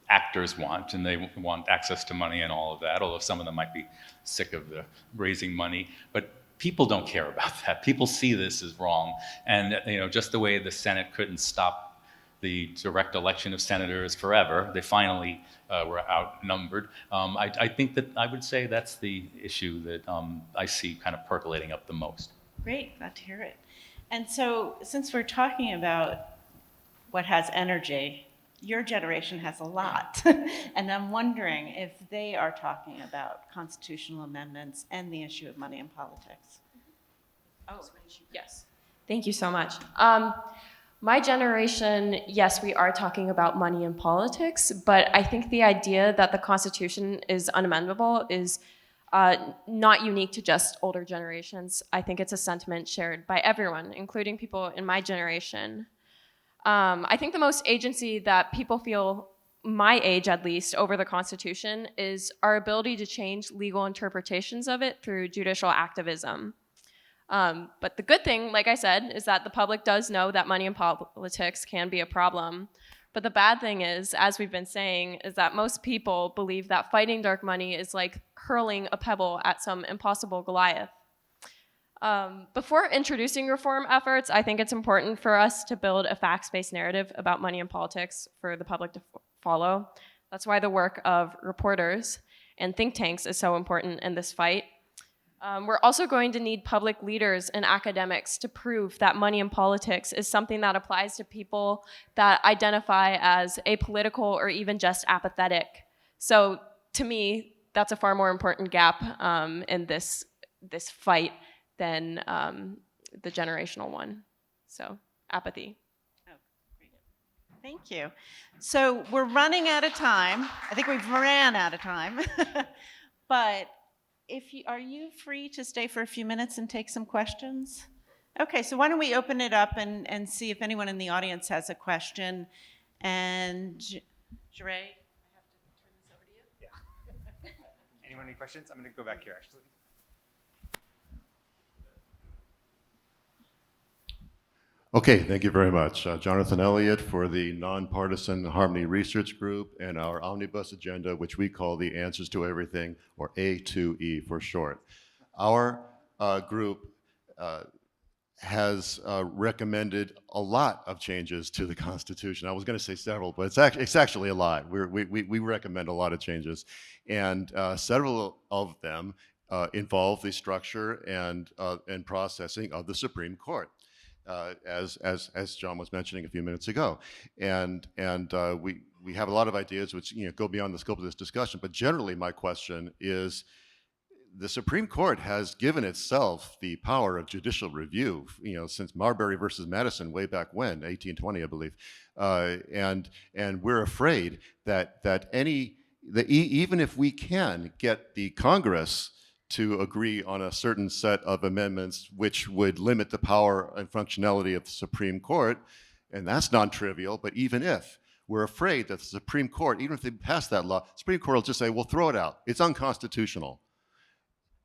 actors want, and they want access to money and all of that, although some of them might be sick of the raising money, but people don't care about that. People see this as wrong. And just the way the Senate couldn't stop the direct election of senators forever, they finally were outnumbered. I think that I would say that's the issue that I see kind of percolating up the most. Great, glad to hear it. And so, since we're talking about what has energy, your generation has a lot. And I'm wondering if they are talking about constitutional amendments and the issue of money in politics. Oh, Yes. Thank you so much. My generation, yes, we are talking about money in politics, but I think the idea that the Constitution is unamendable is not unique to just older generations. I think it's a sentiment shared by everyone, including people in my generation. I think the most agency that people feel, my age at least, over the Constitution is our ability to change legal interpretations of it through judicial activism. But the good thing, like I said, is that the public does know that money in politics can be a problem. But the bad thing is, as we've been saying, is that most people believe that fighting dark money is like hurling a pebble at some impossible Goliath. Before introducing reform efforts, I think it's important for us to build a facts-based narrative about money in politics for the public to follow. That's why the work of reporters and think tanks is so important in this fight. We're also going to need public leaders and academics to prove that money in politics is something that applies to people that identify as apolitical or even just apathetic. So to me, that's a far more important gap in this fight than the generational one. So apathy. oh, great. Thank you. So we're running out of time. I think we've ran out of time. But are you free to stay for a few minutes and take some questions? Okay, so why don't we open it up and see if anyone in the audience has a question. And Jure, I have to turn this over to you. Yeah. Anyone any questions? I'm going to go back here, actually. Okay, thank you very much. Jonathan Elliott for the Nonpartisan Harmony Research Group and our Omnibus Agenda, which we call the Answers to Everything, or A2E for short. Our group has recommended a lot of changes to the Constitution. I was going to say several, but it's actually a lot. We recommend a lot of changes, and several of them involve the structure and processing of the Supreme Court. As John was mentioning a few minutes ago, and we have a lot of ideas which go beyond the scope of this discussion. But generally, my question is: the Supreme Court has given itself the power of judicial review, since Marbury versus Madison way back when, 1820, I believe, and we're afraid that even if we can get the Congress to agree on a certain set of amendments which would limit the power and functionality of the Supreme Court, and that's non-trivial, but even if, we're afraid that the Supreme Court, even if they pass that law, the Supreme Court will just say, well, throw it out. It's unconstitutional.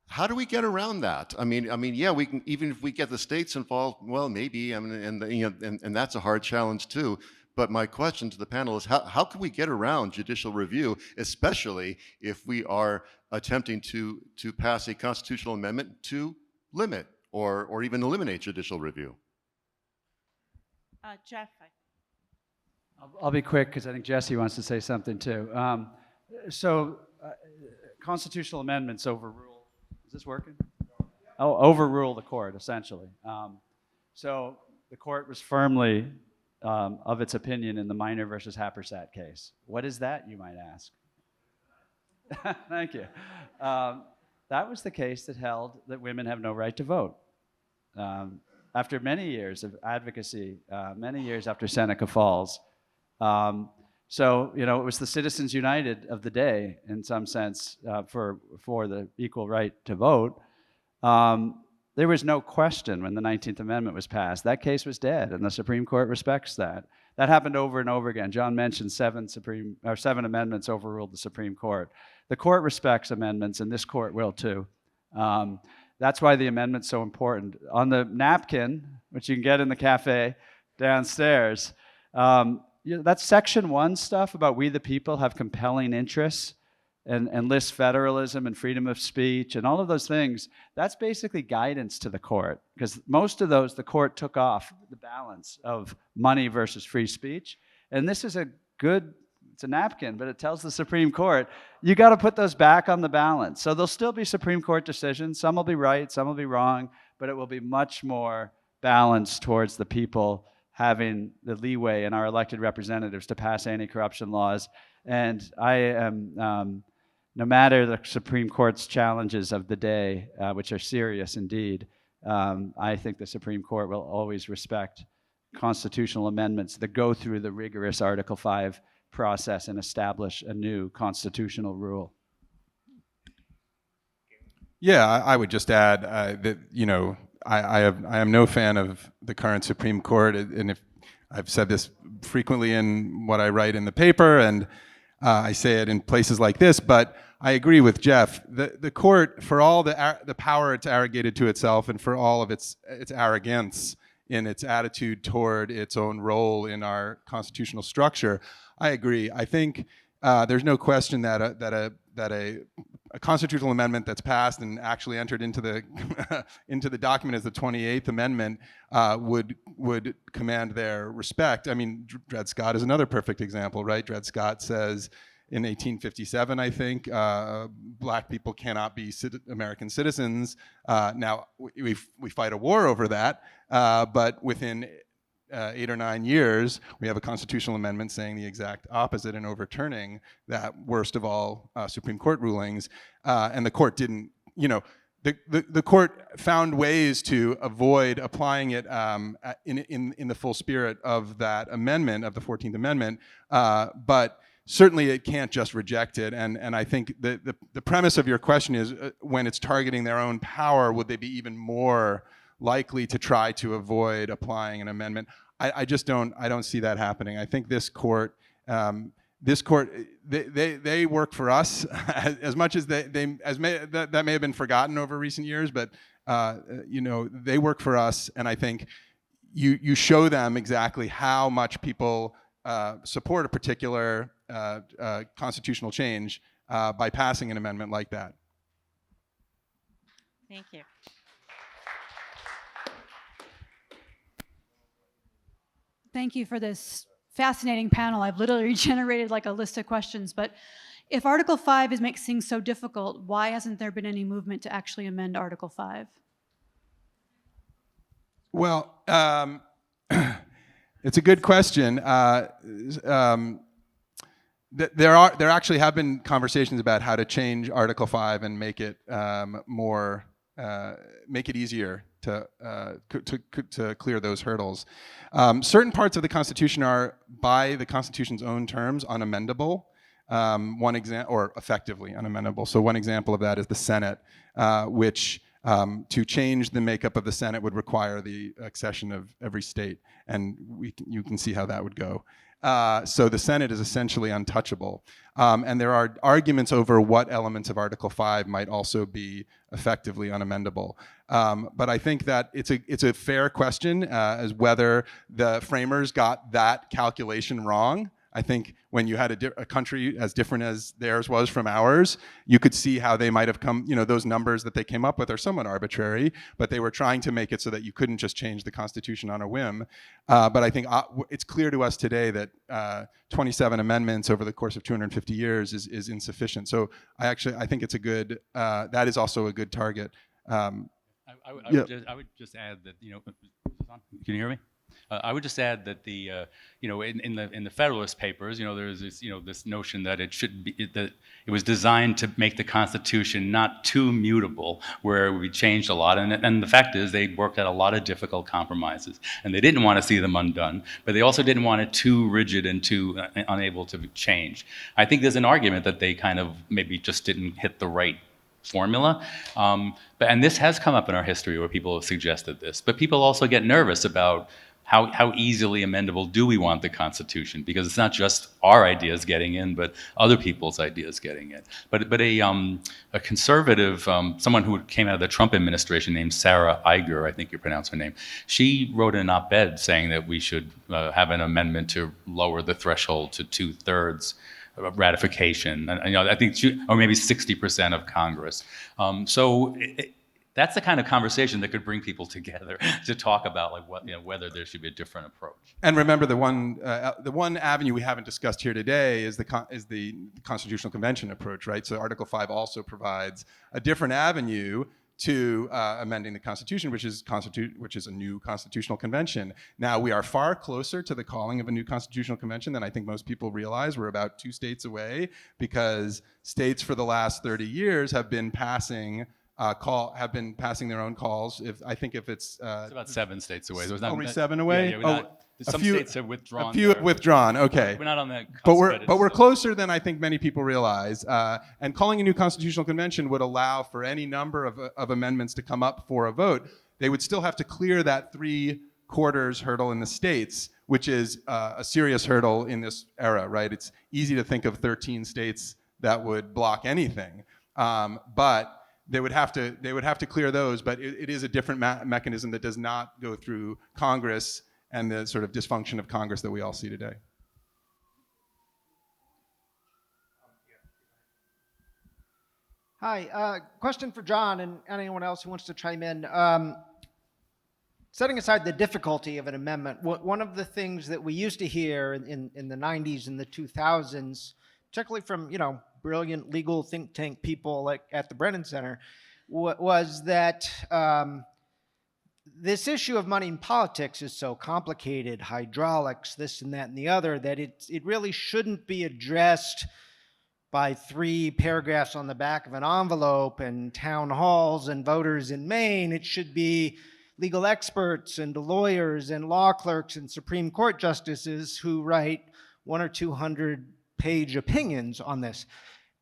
How do we get around that? I mean, yeah, we can, even if we get the states involved, well, maybe, and that's a hard challenge too. But my question to the panel is, how can we get around judicial review, especially if we are attempting to pass a constitutional amendment to limit or even eliminate judicial review? Jeff. I'll be quick because I think Jesse wants to say something too. Constitutional amendments overrule. Is this working? Oh, overrule the court, essentially. So the court was firmly of its opinion in the Minor versus Happersett case. What is that, you might ask? Thank you. that was the case that held that women have no right to vote. After many years of advocacy, many years after Seneca Falls. So, you know, it was the Citizens United of the day, in some sense, for the equal right to vote. There was no question when the 19th Amendment was passed. That case was dead, and the Supreme Court respects that. That happened over and over again. John mentioned 7 amendments overruled the Supreme Court. The court respects amendments, and this court will too. That's why the amendment's so important. On the napkin, which you can get in the cafe downstairs, that's Section 1 stuff about we the people have compelling interests and lists federalism and freedom of speech and all of those things. That's basically guidance to the court, because most of those the court took off the balance of money versus free speech. And this is it's a napkin, but it tells the Supreme Court, you got to put those back on the balance. So there'll still be Supreme Court decisions. Some will be right, some will be wrong, but it will be much more balanced towards the people having the leeway in our elected representatives to pass anti-corruption laws. And I am, no matter the Supreme Court's challenges of the day, which are serious indeed, I think the Supreme Court will always respect constitutional amendments that go through the rigorous Article 5 process and establish a new constitutional rule. Yeah, I would just add that, you know, I am no fan of the current Supreme Court, and if I've said this frequently in what I write in the paper, and I say it in places like this, but I agree with Jeff. The court, for all the power it's arrogated to itself, and for all of its arrogance in its attitude toward its own role in our constitutional structure, I agree. I think there's no question that a constitutional amendment that's passed and actually entered into the into the document as the 28th Amendment would command their respect. I mean, Dred Scott is another perfect example, right? Dred Scott says in 1857, I think, black people cannot be American citizens. Now we fight a war over that, but within 8 or 9 years, we have a constitutional amendment saying the exact opposite and overturning that worst of all Supreme Court rulings. And the court didn't, you know, the court found ways to avoid applying it in the full spirit of that amendment, of the 14th Amendment, but certainly it can't just reject it. And I think the premise of your question is when it's targeting their own power, would they be even more likely to try to avoid applying an amendment? I just don't see that happening. I think this court, they work for us as much as that may have been forgotten over recent years, but you know, they work for us, and I think you show them exactly how much people support a particular constitutional change by passing an amendment like that. Thank you. Thank you for this fascinating panel. I've literally generated like a list of questions, but if Article 5 makes things so difficult, why hasn't there been any movement to actually amend Article 5? Well, it's a good question. There actually have been conversations about how to change Article 5 and make it make it easier to clear those hurdles. Certain parts of the Constitution are, by the Constitution's own terms, unamendable. Or effectively unamendable. So one example of that is the Senate, which to change the makeup of the Senate would require the accession of every state, and you can see how that would go. So the Senate is essentially untouchable. And there are arguments over what elements of Article 5 might also be effectively unamendable. But I think that it's a fair question as whether the framers got that calculation wrong. I think when you had a country as different as theirs was from ours, you could see how they might have come, you know, those numbers that they came up with are somewhat arbitrary, but they were trying to make it so that you couldn't just change the Constitution on a whim. But I think it's clear to us today that 27 amendments over the course of 250 years is insufficient. So I think it's a good, that is also a good target. I would just add that, you know, can you hear me? I would just add that in the Federalist Papers, there's this notion that that it was designed to make the Constitution not too mutable, where we changed a lot. And the fact is, they worked out a lot of difficult compromises, and they didn't want to see them undone, but they also didn't want it too rigid and too unable to change. I think there's an argument that they kind of maybe just didn't hit the right formula. And this has come up in our history where people have suggested this, but people also get nervous about how easily amendable do we want the Constitution? Because it's not just our ideas getting in, but other people's ideas getting in. But a conservative, someone who came out of the Trump administration named Sarah Iger, I think you pronounce her name, she wrote an op-ed saying that we should have an amendment to lower the threshold to 2/3 ratification. And, I think or maybe 60% of Congress. That's the kind of conversation that could bring people together to talk about whether there should be a different approach. And remember, the one avenue we haven't discussed here today is the Constitutional Convention approach, right? So Article 5 also provides a different avenue to amending the Constitution, which is a new constitutional convention. Now, we are far closer to the calling of a new constitutional convention than I think most people realize. We're about 2 states away, because states for the last 30 years have been passing their own calls. It's about 7 states away. There's not only 7 away. Yeah, some states have withdrawn. A few have withdrawn. Okay, we're not on that. But we're closer than I think many people realize. And calling a new constitutional convention would allow for any number of amendments to come up for a vote. They would still have to clear that 3/4 hurdle in the states, which is a serious hurdle in this era, right? It's easy to think of 13 states that would block anything, but they would have to clear those. But it is a different mechanism that does not go through Congress and the sort of dysfunction of Congress that we all see today. Hi, question for John and anyone else who wants to chime in. Setting aside the difficulty of an amendment, one of the things that we used to hear in the 90s and the 2000s, particularly from brilliant legal think tank people like at the Brennan Center, was that this issue of money in politics is so complicated, hydraulics, this and that and the other, that it really shouldn't be addressed by 3 paragraphs on the back of an envelope and town halls and voters in Maine. It should be legal experts and lawyers and law clerks and Supreme Court justices who write 100 or 200-page opinions on this.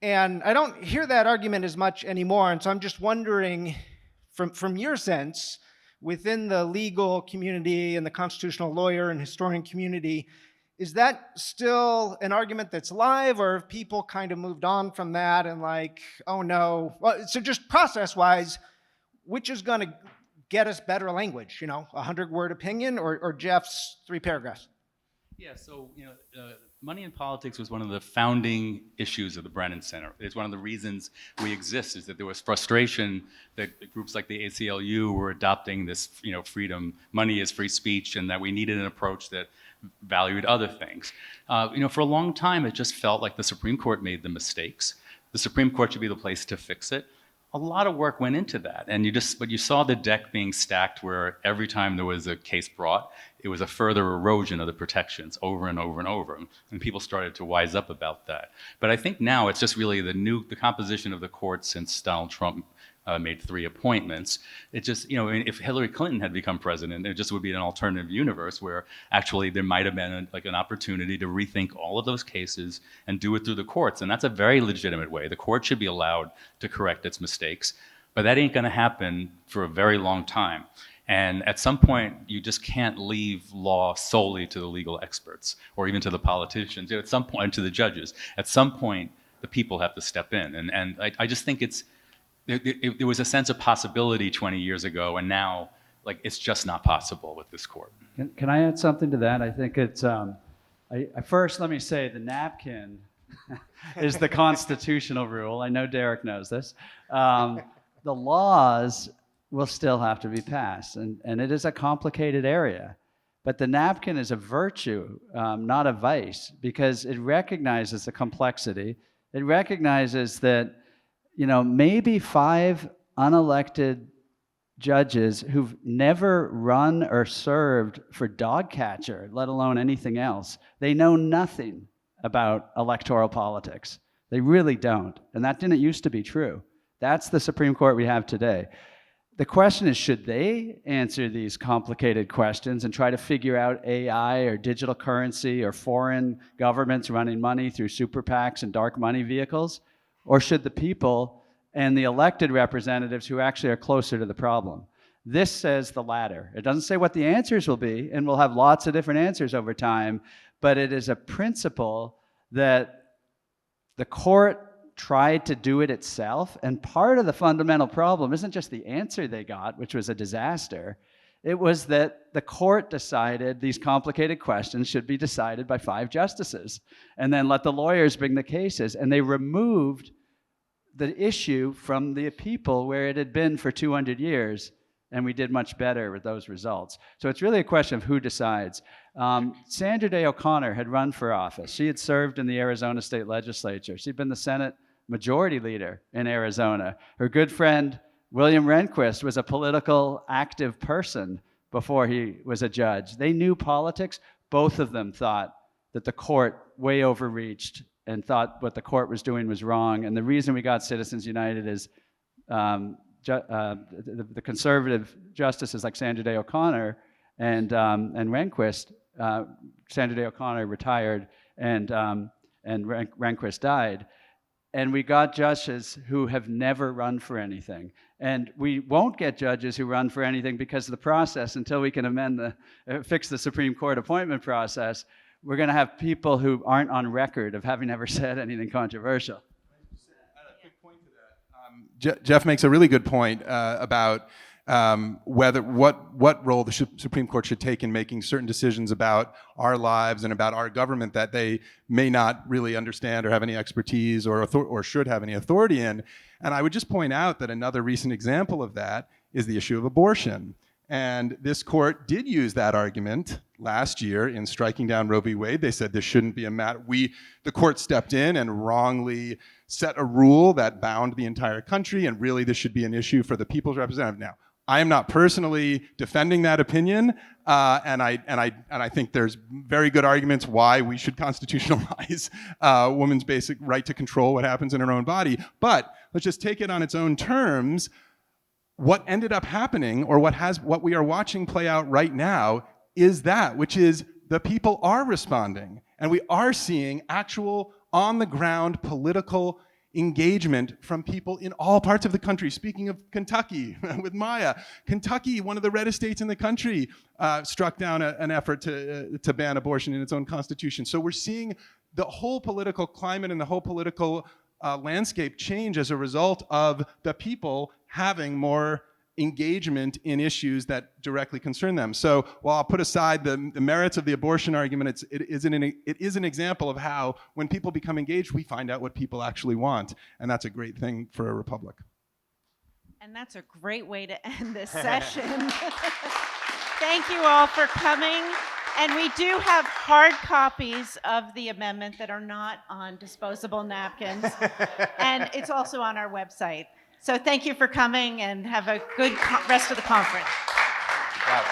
And I don't hear that argument as much anymore, and so I'm just wondering, from your sense, within the legal community and the constitutional lawyer and historian community, is that still an argument that's live, or have people kind of moved on from that and like, oh no? Well, so just process-wise, which is going to get us better language, a 100-word opinion or Jeff's 3 paragraphs? Yeah, so money in politics was one of the founding issues of the Brennan Center. It's one of the reasons we exist, is that there was frustration that groups like the ACLU were adopting this, freedom, money is free speech, and that we needed an approach that valued other things. For a long time, it just felt like the Supreme Court made the mistakes. The Supreme Court should be the place to fix it. A lot of work went into that, and you saw the deck being stacked, where every time there was a case brought, it was a further erosion of the protections over and over and over, and people started to wise up about that. But I think now it's just really the composition of the court since Donald Trump made 3 appointments. It just, if Hillary Clinton had become president, it just would be an alternative universe where actually there might have been an opportunity to rethink all of those cases and do it through the courts. And that's a very legitimate way. The court should be allowed to correct its mistakes, but that ain't going to happen for a very long time. And at some point, you just can't leave law solely to the legal experts or even to the politicians. At some point, to the judges. At some point, the people have to step in. And I just think there was a sense of possibility 20 years ago, and now, it's just not possible with this court. Can I add something to that? I think it's, first let me say the napkin is the constitutional rule. I know Derek knows this. The laws will still have to be passed, and it is a complicated area. But the napkin is a virtue, not a vice, because it recognizes the complexity. It recognizes that maybe 5 unelected judges who've never run or served for dog catcher, let alone anything else. They know nothing about electoral politics. They really don't. And that didn't used to be true. That's the Supreme Court we have today. The question is, should they answer these complicated questions and try to figure out AI or digital currency or foreign governments running money through super PACs and dark money vehicles? Or should the people and the elected representatives who actually are closer to the problem? This says the latter. It doesn't say what the answers will be, and we'll have lots of different answers over time, but it is a principle that the court tried to do it itself, and part of the fundamental problem isn't just the answer they got, which was a disaster. It was that the court decided these complicated questions should be decided by 5 justices, and then let the lawyers bring the cases, and they removed the issue from the people where it had been for 200 years, and we did much better with those results. So it's really a question of who decides. Sandra Day O'Connor had run for office. She had served in the Arizona State Legislature. She'd been the Senate Majority Leader in Arizona. Her good friend, William Rehnquist, was a political active person before he was a judge. They knew politics. Both of them thought that the court way overreached and thought what the court was doing was wrong. And the reason we got Citizens United is the conservative justices like Sandra Day O'Connor and Rehnquist. Sandra Day O'Connor retired, and Rehnquist died. And we got judges who have never run for anything. And we won't get judges who run for anything because of the process until we can fix the Supreme Court appointment process. We're going to have people who aren't on record of having ever said anything controversial. Jeff makes a really good point about what role the Supreme Court should take in making certain decisions about our lives and about our government that they may not really understand or have any expertise or should have any authority in. And I would just point out that another recent example of that is the issue of abortion. And this court did use that argument last year in striking down Roe v. Wade. They said this shouldn't be a matter. The court stepped in and wrongly set a rule that bound the entire country, and really this should be an issue for the people's representative. Now, I am not personally defending that opinion, and I think there's very good arguments why we should constitutionalize a woman's basic right to control what happens in her own body. But let's just take it on its own terms. What ended up happening, or what we are watching play out right now, is that, which is the people are responding, and we are seeing actual on-the-ground political engagement from people in all parts of the country. Speaking of Kentucky, with Maia, Kentucky, one of the reddest states in the country, struck down an effort to ban abortion in its own constitution. So we're seeing the whole political climate and the whole political landscape change as a result of the people having more engagement in issues that directly concern them. So while I'll put aside the merits of the abortion argument, it is an example of how when people become engaged, we find out what people actually want. And that's a great thing for a republic. And that's a great way to end this session. Thank you all for coming. And we do have hard copies of the amendment that are not on disposable napkins. And it's also on our website. So thank you for coming, and have a good rest of the conference. Wow,